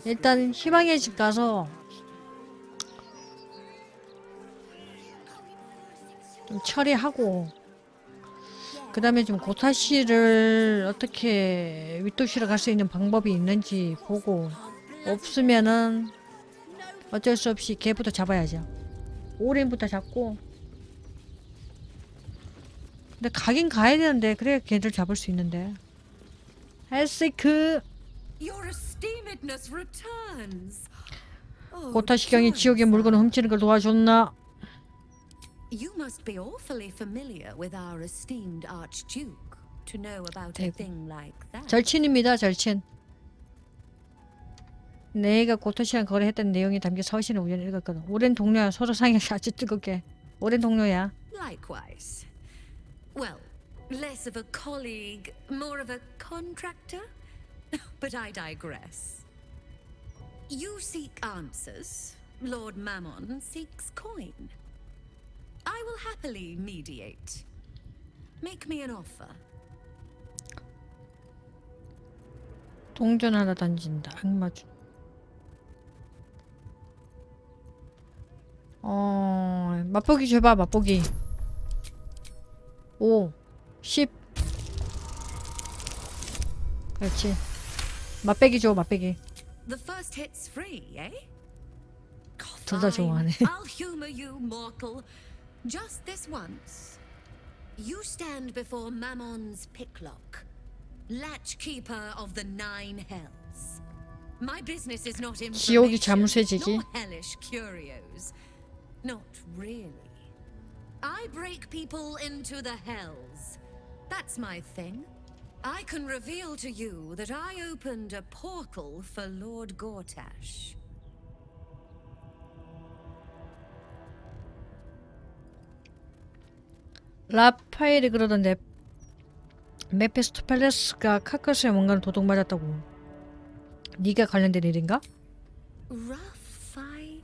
일단 희망의 집 가서 좀 처리하고 그 다음에 좀 고타시를 어떻게 윗도시로 갈 수 있는 방법이 있는지 보고 없으면은 어쩔 수 없이 걔부터 잡아야죠. 오렌부터 잡고 근데 가긴 가야 되는데 그래야 걔들 잡을 수 있는데 헬시크 Your esteemedness returns. Oh, 고타시경이 지옥의 물건을 훔치는 걸 도와줬나? You must be awfully familiar with our esteemed Archduke to know about a thing like that. 절친입니다. 절친. 내가 고타시랑 거래했던 내용이 담긴 서신을 우연히 읽었거든. 오랜 동료야. 서로 상이 아주 뜨겁게. 오랜 동료야. Likewise. Well, less of a colleague, more of a contractor? But I digress. You seek answers. Lord Mammon seeks coin. I will happily mediate. Make me an offer. 동전 하나 던진다. 악마주. 맛보기 줘봐. 맛보기. 5 10 그렇지. 맛배기 줘. 맛배기. The first hit's free, eh? 둘 다 좋아하네. I'll humor you, mortal. Just this once. You stand before Mammon's picklock, latchkeeper of the nine hells. My business is not 지옥이 information, 잠수해지기. nor hellish curios. Not really. I break people into the hells. That's my thing. I can reveal to you that I opened a portal for Lord Gortash. 라파엘이 그러던데 메페스토 팰레스가 카카스에 뭔가를 도둑맞았다고. 네가 관련된 일인가? Raphael.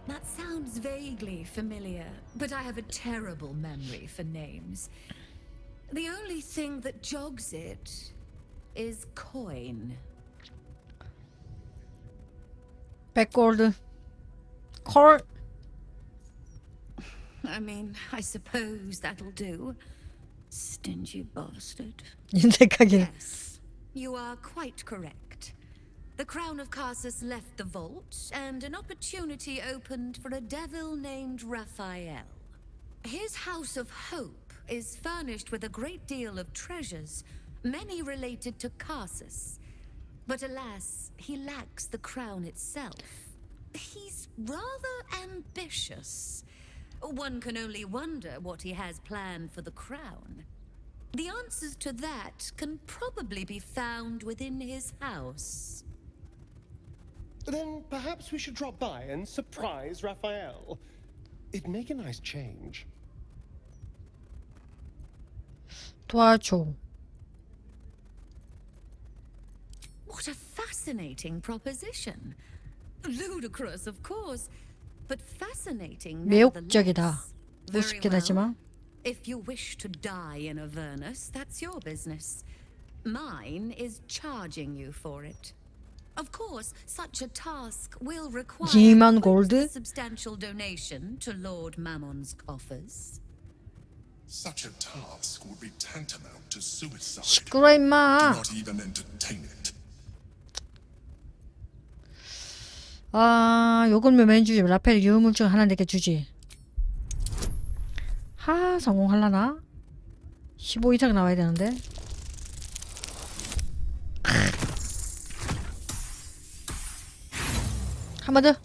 That sounds vaguely familiar, but I have a terrible memory for names. The only thing that jogs it is coin. 백골드 콜. I mean, I suppose that'll do. Stingy bastard. 인색하긴. Yes, you are quite correct. The Crown of Carsus left the vault, and an opportunity opened for a devil named Raphael. His House of Hope is furnished with a great deal of treasures, many related to Carsus. But alas, he lacks the crown itself. He's rather ambitious. One can only wonder what he has planned for the crown. The answers to that can probably be found within his house. Then perhaps we should drop by and surprise Raphael. It'd make a nice change. 도와줘. What a fascinating proposition. Ludicrous, of course, but fascinating 매혹적이다. nevertheless. Very 우습긴 well. 하지만. If you wish to die in Avernus, that's your business. Mine is charging you for it. Of course, such a task will require 2만 quite a 골드? substantial donation to Lord Mammon's coffers. Such a task would be tantamount to suicide. 시끄러 임마. Do not even entertain it. 요건 몇 주지. 라펠 유물증 하나 내게 주지. 성공할라나? 15 이상 나와야 되는데. 한 번 더.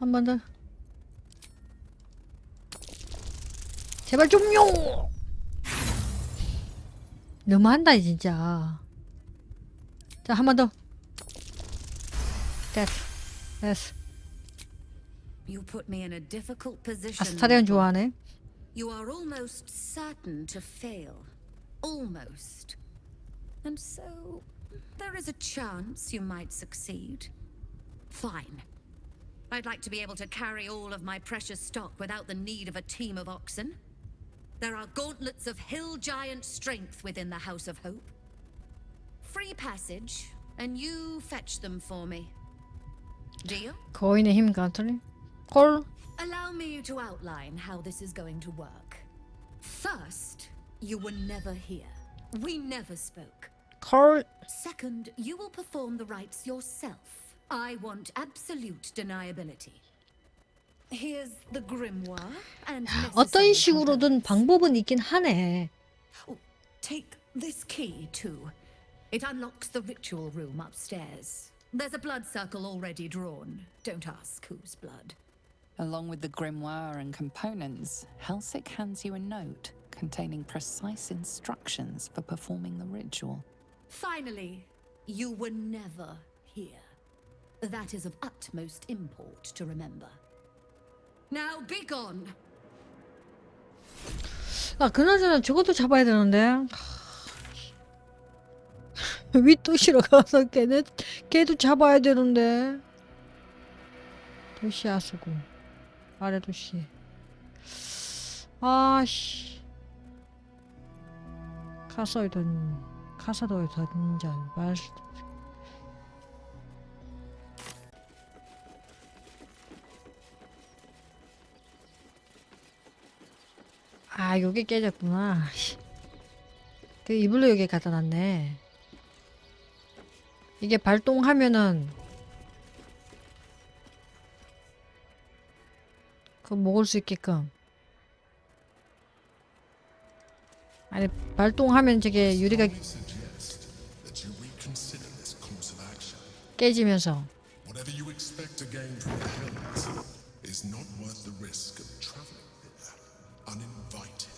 한 번 더. 제발 좀요. 너무한다 진짜. 자, 한 번 더. 됐어. You put me in a difficult position. 아스타리안 좋아하네. You are almost certain to fail. Almost. And so, there is a chance you might succeed. Fine. I'd like to be able to carry all of my precious stock without the need of a team of oxen. There are gauntlets of hill giant strength within the House of Hope. free passage, and you fetch them for me. Deal? 거인의 힘 같으니? 콜? Allow me to outline how this is going to work. First, you were never here. We never spoke. 콜? Second, you will perform the rites yourself. I want absolute deniability. Here's the grimoire and 어떤 necessary 식으로든 방법은 있긴 하네. Oh, take this key too. It unlocks the ritual room upstairs. There's a blood circle already drawn. Don't ask whose blood. Along with the grimoire and components, Helsik hands you a note containing precise instructions for performing the ritual. Finally, you were never here. That is of utmost import to remember. Now be gone. 아, 그나저나 저것도 잡아야 되는데. 윗도시로 가서 걔도 잡아야 되는데. 도시 아수고 아래 도시. 아씨. 카사도의 던전 말. 아, 요게 깨졌구나. 그 이불로 여기 갖다 놨네. 이게 발동하면은 그거 먹을 수 있게끔. 아니, 발동하면 저게 유리가 깨지면서. Whatever you expect to gain from the hills is not worth the risk of traveling here uninvited.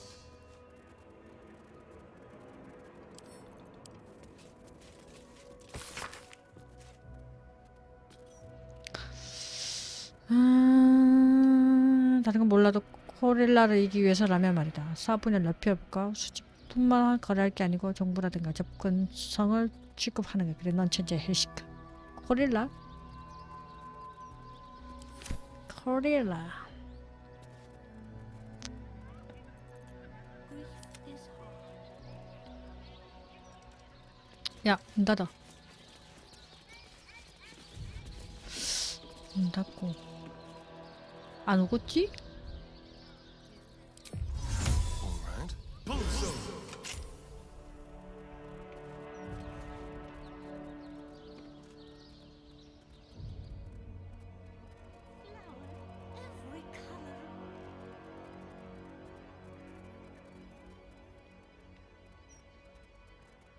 다른 건 몰라도 코릴라를 이기기 위해서라면 말이다. 사분을 넓혀볼까? 수집뿐만 거래할 게 아니고 정보라든가 접근성을 취급하는 게 그래. 넌 천재 헬시크. 코릴라? 코릴라. 야, 문 닫아. 문 닫고. 안 오겠지?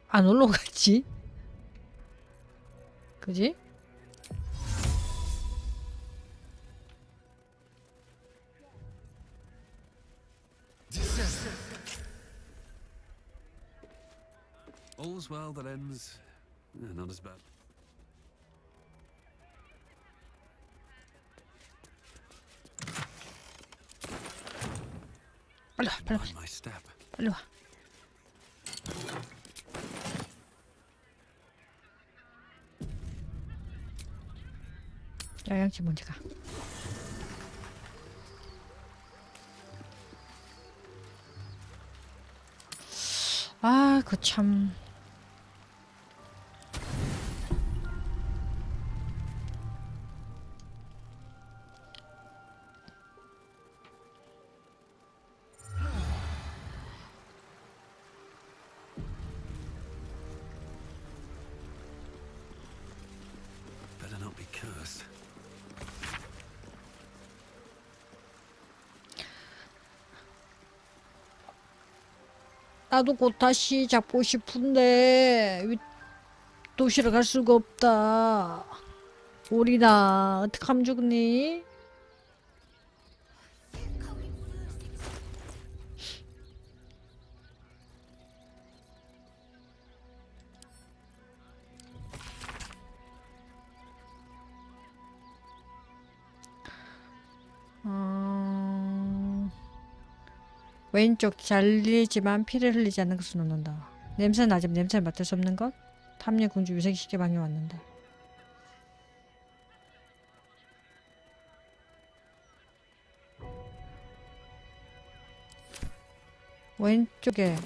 안 올라갔지? 그지? All's well that ends. Not as bad. 빨리 와, 빨리 와. Mind my step. 빨리 와. 영양제 먼저 가. 아, 그 참. Better not be cursed. 나도 곧 다시 잡고 싶은데 도시로 갈 수가 없다. 오리나 어떡하면 좋니? 왼쪽 잘리지만 피를 흘리지 않는 것을 놓는다. 냄새 나지만 냄새를 맡을 수 없는 것? 탐례 군주 유색시계 방에 왔는다. 왼쪽에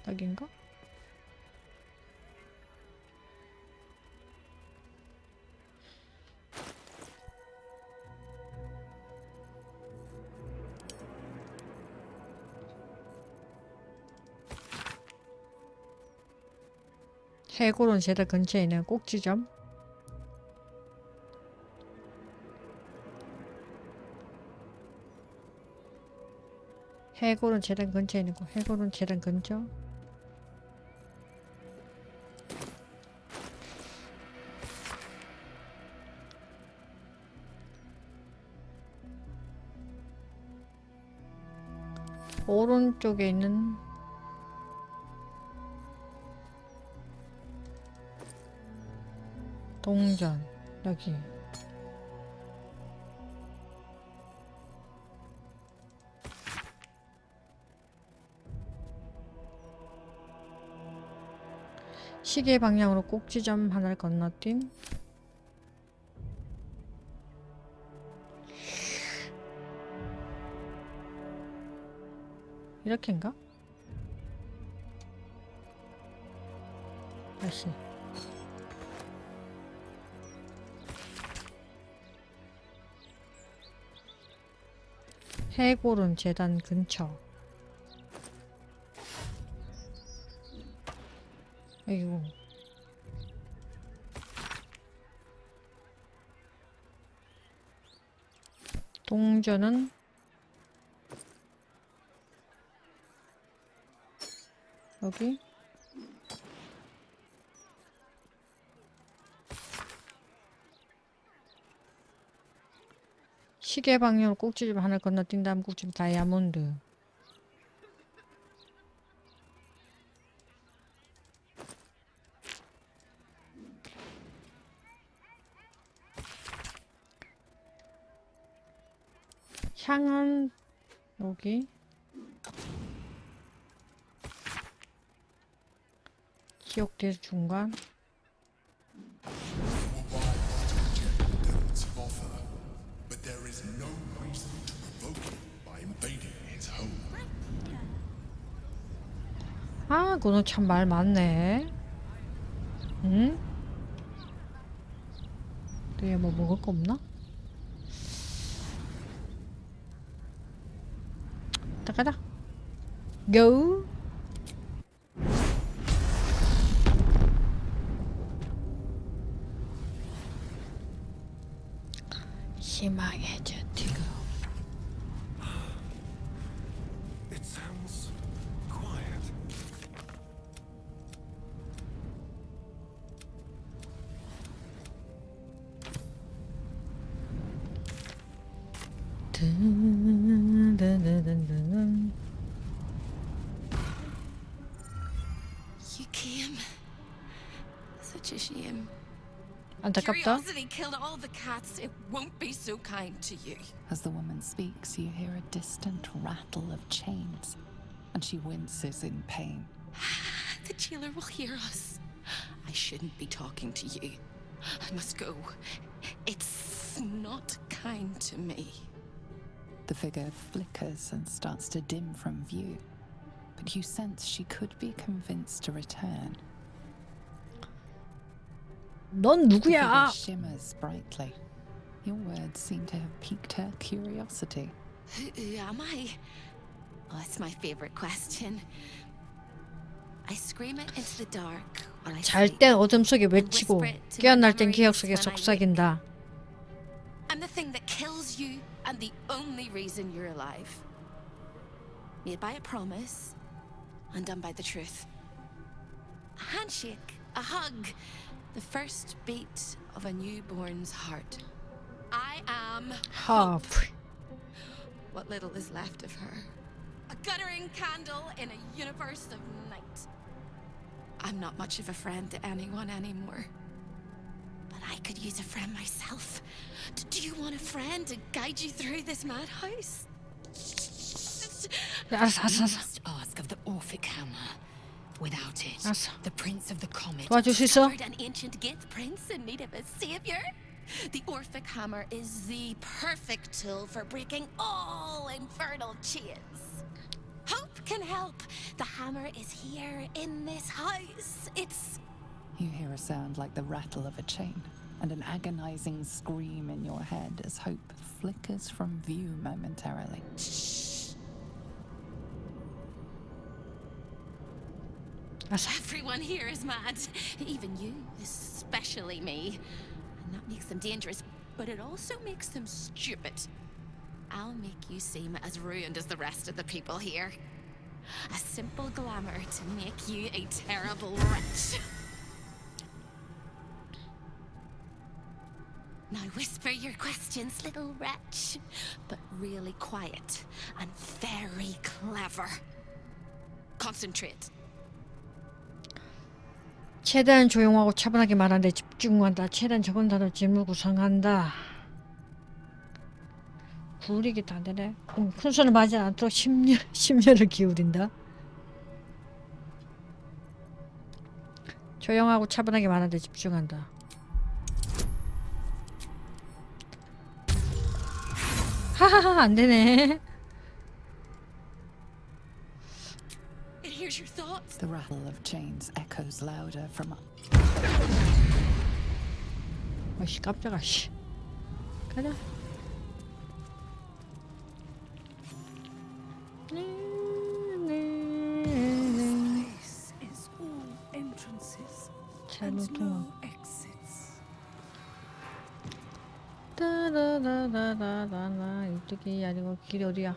여긴가? 해골은 제다 근처에 있는 꼭지점. 해골은 재단 근처에 있는 거. 해골은 재단 근처. 오른쪽에 있는 동전 여기. 시계 방향으로 꼭지점 하나를 건너뛴. 이렇게인가? 다시. 해골은 재단 근처. 아이고. 동전은 여기. 시계 방향으로 꼭지점 하나 건너뛴 다음 꼭지점 다이아몬드. 향은 여기. 기억대에서 중간. But there is no reason to provoke him by invading his home. 아, 그는 참 말 많네. 응? 뒤에 뭐 먹을 거 없나? 가자. Go. 희망의 제티고. It sounds quiet. You came. Such a shame. 안타깝다. Curiosity killed all the cats. It won't be so kind to you. As the woman speaks, you hear a distant rattle of chains, and she winces in pain. The jailer will hear us. I shouldn't be talking to you. I must go. It's not kind to me. The figure flickers and starts to dim from view, but you sense she could be convinced to return. 넌 The 누구야? figure shimmers brightly. Your words seem to have piqued her curiosity. Who am I? Oh, it's my favorite question. I scream it into the dark while I 잘 sleep. 땐 어둠 속에 외치고 깨어날 땐 기억 속에 속삭인다. I'm the thing that kills you and the only reason you're alive. Made by a promise, undone by the truth. A handshake, a hug, the first beat of a newborn's heart. I am hope. What little is left of her. A guttering candle in a universe of night. I'm not much of a friend to anyone anymore. But I could use a friend myself. Do you want a friend to guide you through this madhouse? You must ask of the Orphic Hammer. Without it, 알았어. the Prince of the Comet 도와줄 수 있어? Discovered an ancient gift prince in need of a savior. The Orphic Hammer is the perfect tool for breaking all infernal chains. Hope can help. The hammer is here in this house. It's... You hear a sound like the rattle of a chain, and an agonizing scream in your head as hope flickers from view momentarily. Everyone here is mad. Even you, especially me. And that makes them dangerous, but it also makes them stupid. I'll make you seem as ruined as the rest of the people here. A simple glamour to make you a terrible wretch. Now whisper your questions, little wretch. But really quiet and very clever. Concentrate. 최대한 조용하고 차분하게 말하는데 집중한다. 최대한 적은 단어 질문 구성한다. 구리기 다 되네. 큰 손을 맞지 않도록 심려를 기울인다. 조용하고 차분하게 말하는데 집중한다. 하하하 안 되네. Here's your thoughts. The rattle of chains echoes louder from up. 아씨 깜짝아 씨. 가자. 잘못 통화. 따라라라라라 이쪽이 아니고 길이 어디야?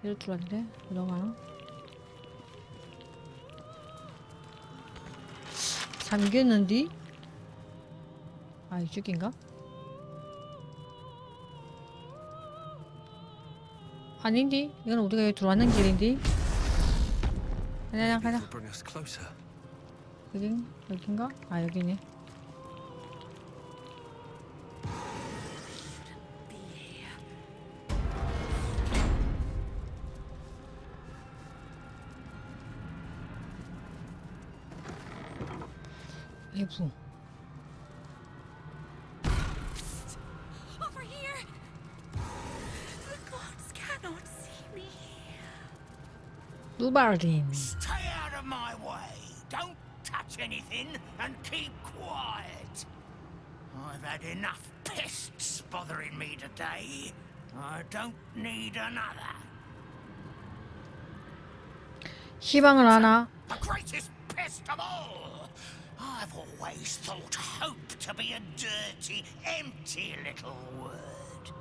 이럴 줄 알았는데 넘어가나? 잠겼는디? 아 이쪽인가? 아닌디? 이건 우리가 여기 들어왔는 길인디? 가자 가자. 여긴가? 아 여기네. 예부. Over here. The gods cannot see me. 누바린. Stay out of my way. Don't touch anything and keep quiet. I've had enough pests bothering me today. I don't need another. 희망을 하나? The greatest pest of all. I've always thought hope to be a dirty, empty little word.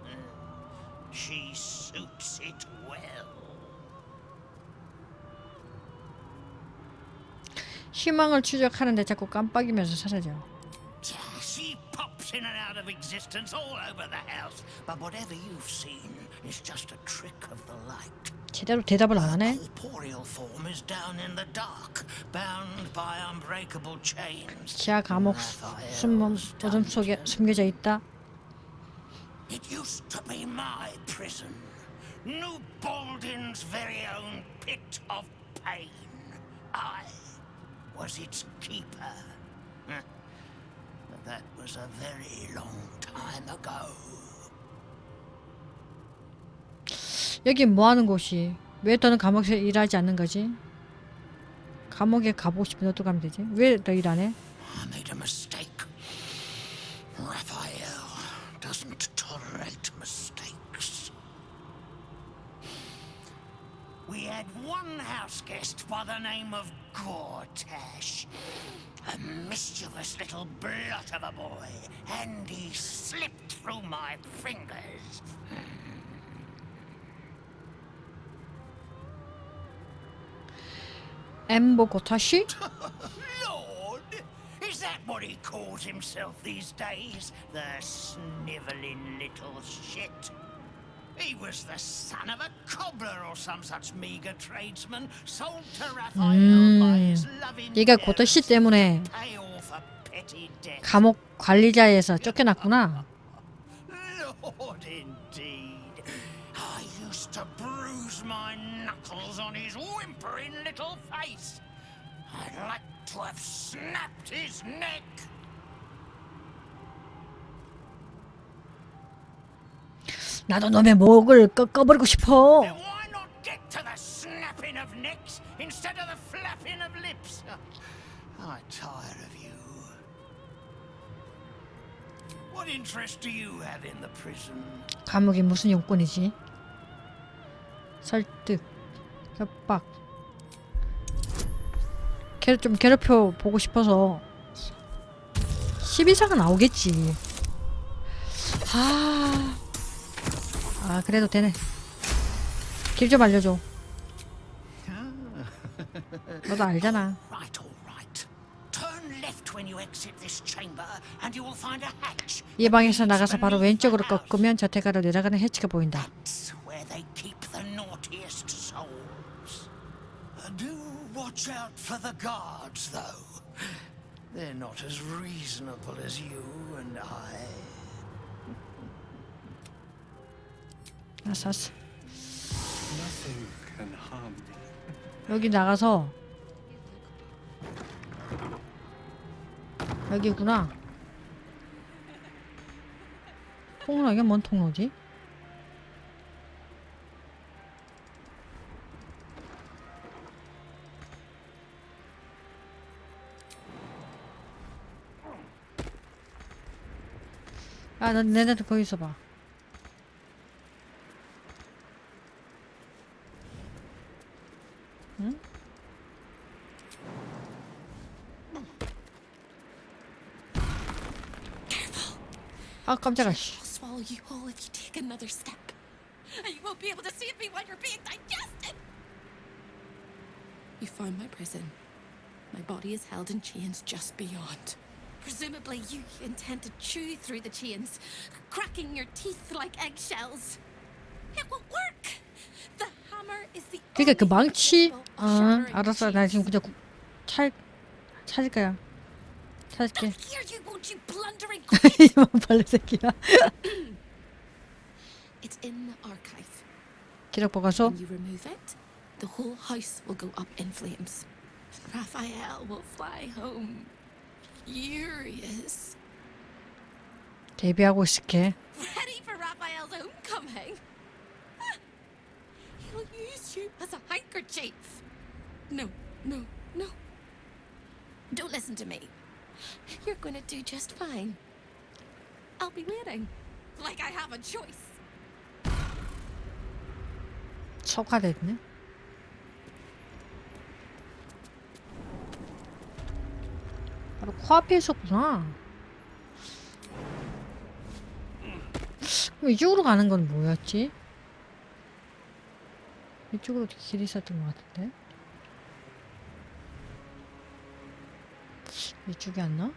She suits it well. 희망을 추적하는데 자꾸 깜빡이면서 사라져. She pops in and out of existence all over the house. But whatever you've seen is just a trick of the light. 제대로 대답을 안 하네. Corporeal form is down in the dark, bound by unbreakable chains. 지하 감옥 어둠 속에 숨겨져 있다. It used to be my prison, New Baldin's very own pit of pain. I was its keeper. But that was a very long time ago. 여긴 뭐 하는 곳이? 왜 너는 감옥에서 일하지 않는 거지? 감옥에 가보고 싶은 너도 가면 되지. 왜 너 일 안 해? I made a mistake. Raphael doesn't tolerate mistakes. We had one house guest by the name of Gortash. A mischievous little blot of a boy, and he slipped through my fingers. 엠보 고타시? Lord, is that what he calls himself these days? The snivelling little shit. He was the son of a cobbler or some such meager tradesman, sold to Raphael by his loving 얘가 고타시 때문에 pay off a petty debt. 감옥 관리자에서 쫓겨났구나. Lord, indeed. I used to bruise my knuckles on his whimpering little face. I'd like to have snapped his neck. 나도 놈의 목을 꺾어버리고 싶어. Why not of necks instead of the flapping of lips. I'm tired of you. What interest do you have in the prison? 감옥이 무슨 용건이지? 설득, 협박. 좀 괴롭혀 보고 싶어서 12사가 나오겠지. 그래도 되네. 길 좀 알려줘. 너도 알잖아. 이 방에서 나가서 바로 왼쪽으로 꺾으면 저택가로 내려가는 해치가 보인다. Do watch out for the guards, though. They're not as reasonable as you and I. 알았어. Nothing can harm me. 여기 나가서 여기구나. 통로. 이게 뭔 통로지? 난 내내도 거기 있어봐. 응? 깜짝아. I'll swallow you whole if you take another step. You won't be able to save me while you're being digested. You found my prison. My body is held in chains just beyond. Presumably, you intend to chew through the chains, cracking your teeth like eggshells. It will work. The hammer is the 그러니까 그 망치. 알았어. 나 지금 그냥 찾을 거야. 찾을게. Here you won't, you blundering. 이만 벌레 새끼야. It's in the archive. 기록 보관소. When you remove it, the whole house will go up in flames. Raphael will fly home, furious. 대비하고 있을게. Ready for Raphael's homecoming. He'll use you as a handkerchief. No, no, no. Don't listen to me. You're going to do just fine. I'll be waiting, like I have a choice. 척화됐네. 바로 코앞에 있었구나. 그럼 이쪽으로 가는 건 뭐였지? 이쪽으로 길이 있었던 것 같은데? 이쪽이 안 나?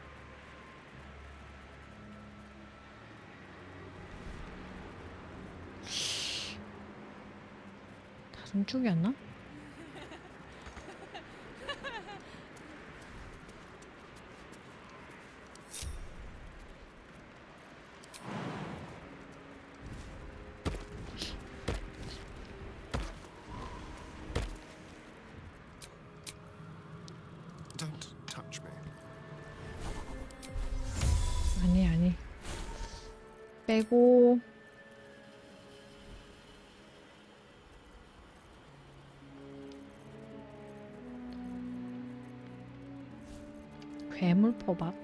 다른 쪽이 안 나? Don't touch me. 아니. 빼고. 괴물 포박.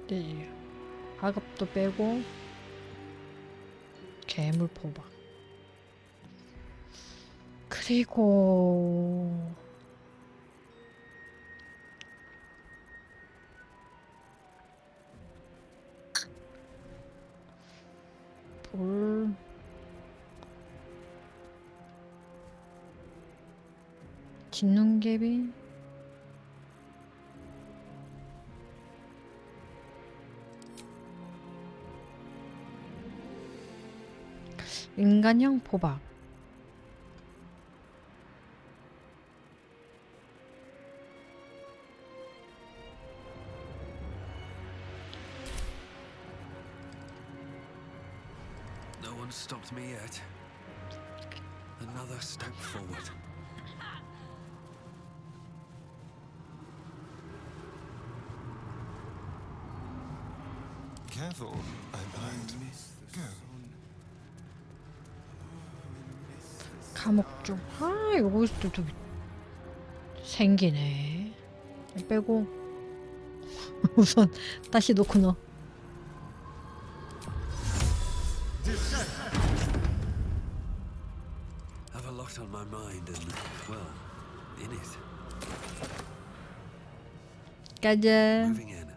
네. 악업도 빼고. 괴물 포박. 그리고 볼 진눈개비 인간형 포박 No one stopped me yet. Another step forward. Careful, I might. Go. 감옥 중. 아, 여기서 또 생기네. 빼고 우선 다시 놓고 넣어. Have a lot on my mind and, well, in it. 가자. Moving in.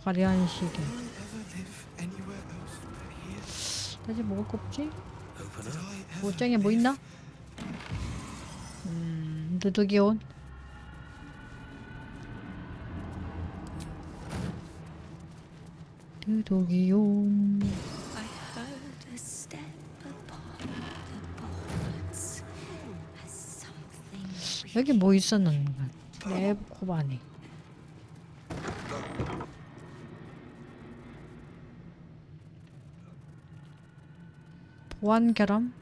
화려한 시계. 다시 먹을 거 없지? Open up. 옷장에 뭐 있나? 누더기 옷. 누더기 옷. I heard a step upon the boards. As something 여기 뭐 있었는가? 내 코바니. 보안 결함?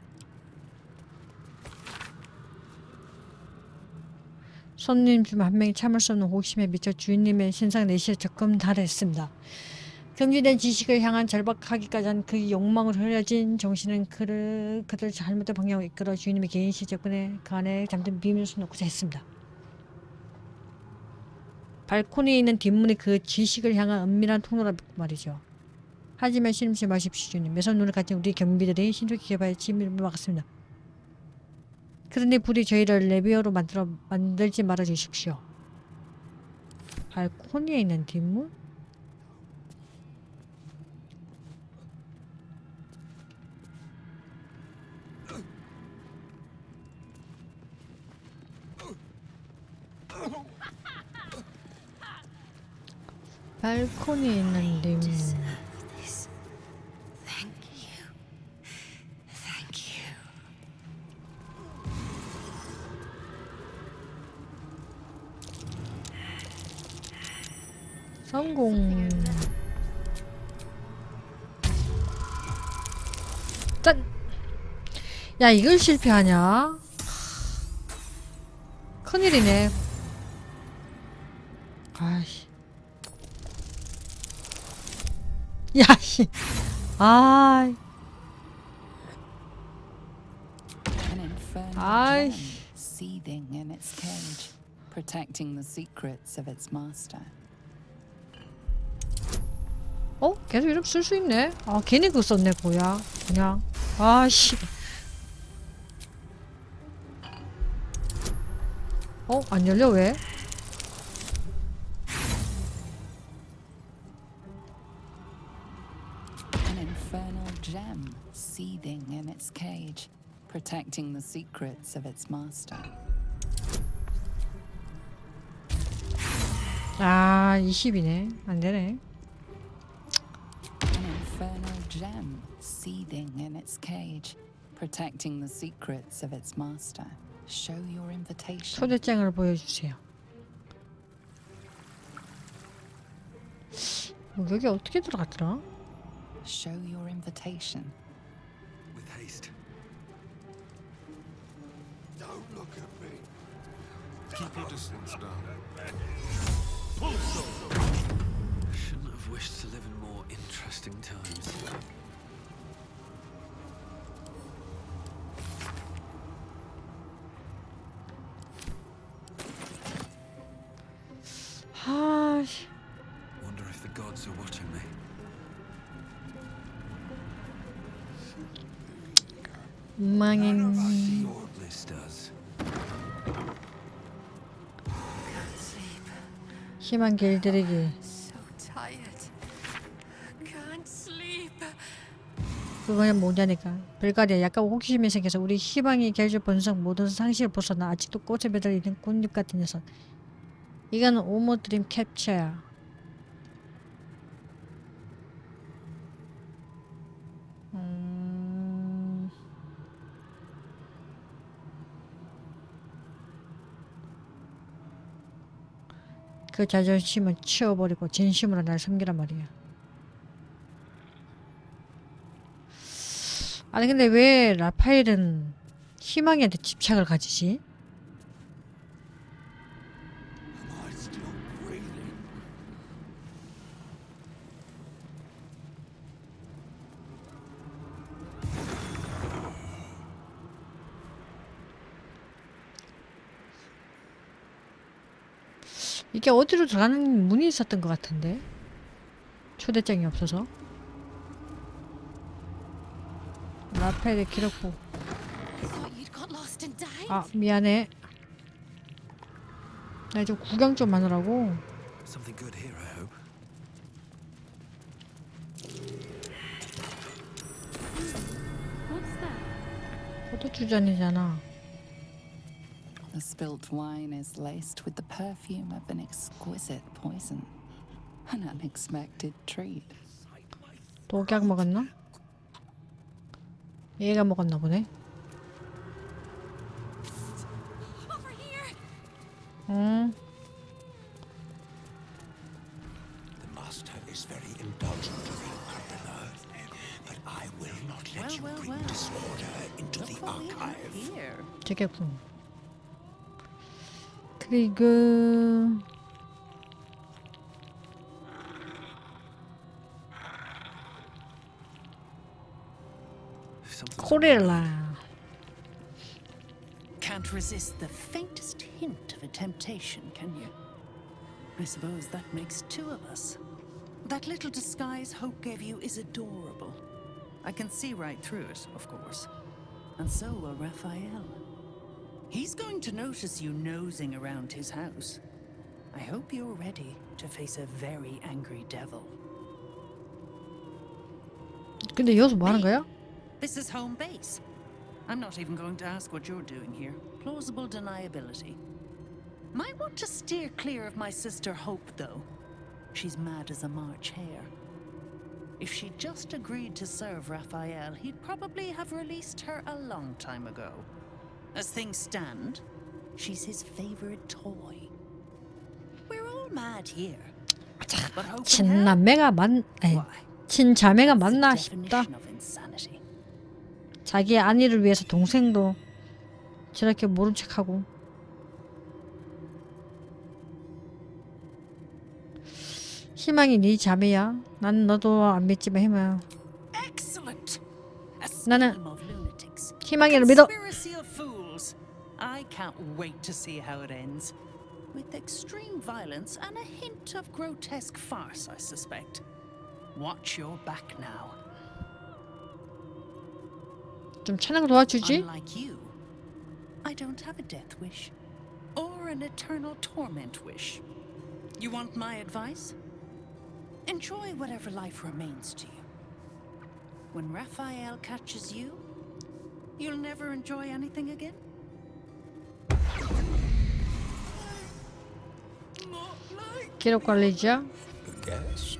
손님 중 한 명이 참을 수 없는 호기심에 미쳐 주인님의 신상 내시에 적금 달했습니다. 금지된 지식을 향한 절박하기까지 한 그 욕망으로 흐려진 정신은 그들 잘못된 방향으로 이끌어 주인님의 개인시 접근에 그 안에 잠든 비밀을 수놓고자 했습니다. 발코니에 있는 뒷문이 그 지식을 향한 은밀한 통로라 말이죠. 하지만 신음치 마십시오, 주님. 매선 눈을 가진 우리 경비들이 신속히 개발해 침입을 막았습니다. 그러니 부디 저희를 레비어로 만들지 말아 주십시오. 발코니에 있는 뒷문? 발코니에 있는 뒷문. 성공. 짠! 야, 이걸 실패하냐? 큰일이네. 아이씨. 야, 씨. 아이. An infernal 아이. gem seething in its cage, protecting the secrets of its master. 어? 계속 이렇게 쓸 수 있네? 아, 괜히 그거 썼네, 뭐야. 그냥. 아씨. 어? 안 열려, 왜? An infernal gem seething in its cage, protecting the secrets of its master. 아, 20이네. 안 되네. An infernal gem seething in its cage, protecting the secrets of its master. Show your invitation. 초대장을 보여주세요. 여기 어떻게 들어갔더라? Show your invitation. With haste. Don't look at me. Keep your distance, darling. Shouldn't have wished to live in more interesting times. 아씨. Wonder if the gods are watching me. 망인. See what this does. 희망 길들이기. So tired. Can't sleep. 그거는 뭐냐니까. 불가리아 약간 호기심이 생겨서 우리 희망이 결줄 본성 모든 상식을 벗어나 아직도 꽃에 매달리는 꽃잎 같은 녀석. 이건 오모 드림 캡처야. 그 자존심은 치워버리고 진심으로 날 섬기란 말이야. 아니 근데 왜 라파엘은 희망이한테 집착을 가지지? Am I still breathing? 이게 어디로 들어가는 문이 있었던 것 같은데 초대장이 없어서. 라펠의 기록부. I thought you'd got lost and died. 아 미안해. 나 좀 구경 좀 하느라고. Something good here, I hope. What's that? 포도주전이잖아. The spilt wine is laced with the perfume of an exquisite poison. An unexpected treat. 독약 먹었나? 얘가 먹었나 보네. Over here. 응. The master is very indulgent of you, Carmilla, but I will not let you bring disorder into the archive. 되겠군. 그리고 코렐라. Can't resist the faintest hint of a temptation, can you? I suppose that makes two of us. That little disguise Hope gave you is adorable. I can see right through it, of course. And so will Raphael. He's going to notice you nosing around his house. I hope you're ready to face a very angry devil. 근데 여기서 뭐 하는 거야? This is home base. I'm not even going to ask what you're doing here. Plausible deniability. Might want to steer clear of my sister Hope, though. She's mad as a March hare. If she'd just agreed to serve Raphael, he'd probably have released her a long time ago. As things stand, she's his favorite toy. We're all mad here. But Hope and her? 친남매가 아니, 친자매가 맞나 It's the 싶다. definition of insanity. 자기 안위를 위해서 동생도 저렇게 모른 척하고. 희망이 네 자매야. 난 너도 안 믿지만 희망. Excellent. A 나는 scheme of lunatics. 희망이를 믿어. Conspiracy of fools. I can't wait to see how it ends. With extreme violence and a hint of grotesque farce, I suspect. Watch your back now. 좀 차는 거 도와주지? Unlike you, I don't have a death wish or an eternal torment wish. You want my advice? Enjoy whatever life remains to you. When Raphael catches you, you'll never enjoy anything again? 기록 관리자. A guest?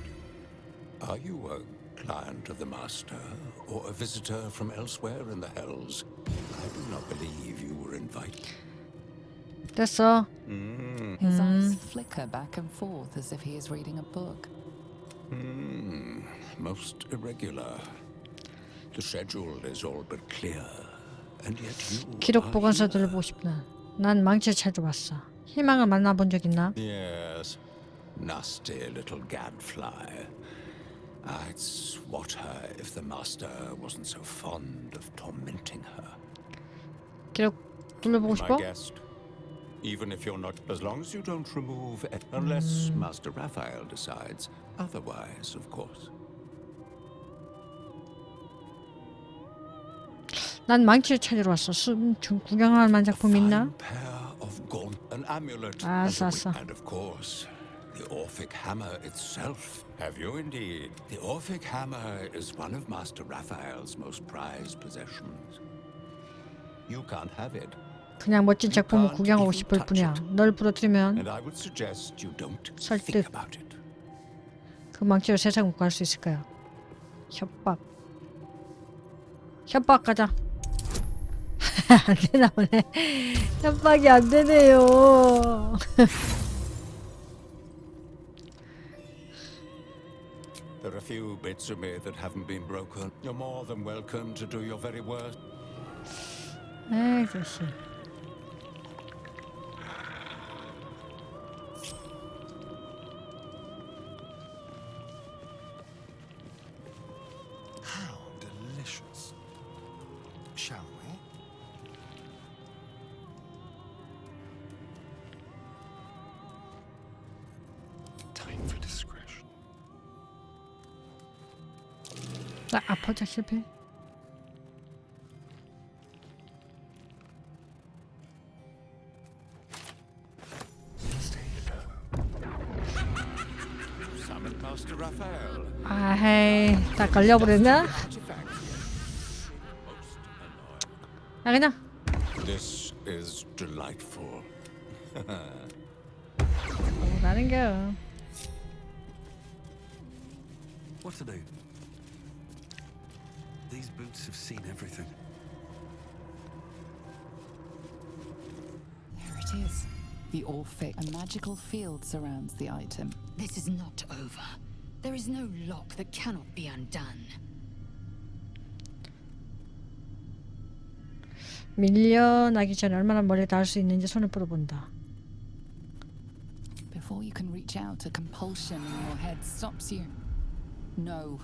Are you a client of the master, or a visitor from elsewhere in the hells? I do not believe you were invited. 됐어. His eyes flicker back and forth as if he is reading a book. Most irregular. The schedule is all but clear, and yet you. 기록 보관서들을 보고 싶다. 난 망치를 찾아왔어. 희망을 만나본 적 있나? Yes, nasty little gadfly. I'd swat her if the master wasn't so fond of tormenting her. 기록 둘러보고 싶어? My guest. Even if you're not, as long as you don't remove it, unless Master Raphael decides otherwise, of course. 난 망치를 찾으러 왔어. 구경할 만한 작품 있나? An amulet, 알았어. and of course, the Orphic hammer itself. Have you indeed? The Orphic hammer is one of Master Raphael's most prized possessions. You can't have it. 그냥 멋진 작품을 구경하고 싶을 뿐이야. 널 부러뜨리면 And I would suggest you don't 설득. think about it. 그 망치로 세상 못 갈 수 있을 거야. 협박. 협박 가자. 안 되나 보네. 협박이 안 되네요. There are a few bits of me that haven't been broken. You're more than welcome to do your very worst. 에이, 그렇지. How delicious. Shall we? 포착 실패. Summon Master Raphael. 아헤이, 다 걸려버렸나? 아, 그냥. This is delightful. 나는 겨. What to do? These boots have seen everything. There it is. The Orphic. A magical field surrounds the item. This is not over. There is no lock that cannot be undone. 밀려나기 전에 얼마나 멀리 닿을 수 있는지 손을 풀어본다. Before you can reach out, a compulsion in your head stops you. No,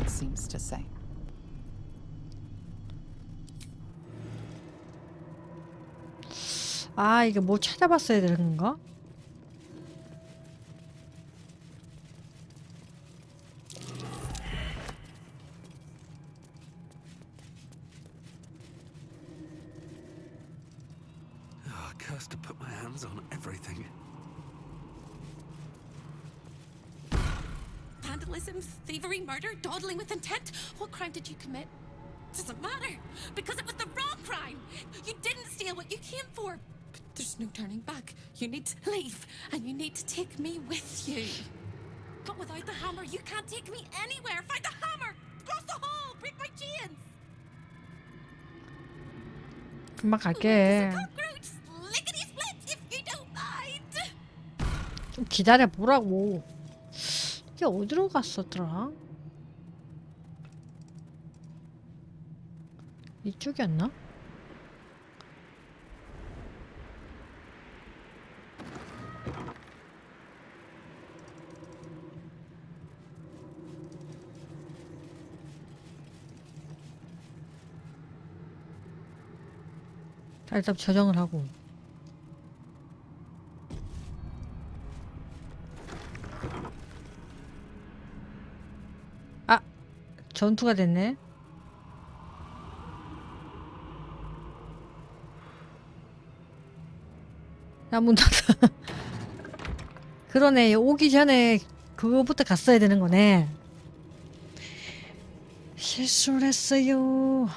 it seems to say. 아, 이게 뭐 찾아봤어야 되는 건가? Oh, cursed to put my hands on everything. Vandalism, thievery, murder, dawdling with intent. What crime did you commit? Doesn't matter, because it was the wrong crime. You didn't steal what you came for. But there's no turning back. You need to leave, and you need to take me with you. But without the hammer, you can't take me anywhere. Find the hammer! Cross the hall! Break my chains! 금방 갈게. Cockroach! Lickety split, if you don't mind! 좀 기다려 보라고. 이게 어디로 갔었더라? 이쪽이었나? 자, 일단 저장을 하고. 아! 전투가 됐네. 문 닫아. 그러네. 오기 전에 그거부터 갔어야 되는 거네. 실수를 했어요.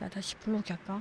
야, 다시 블록이 할까?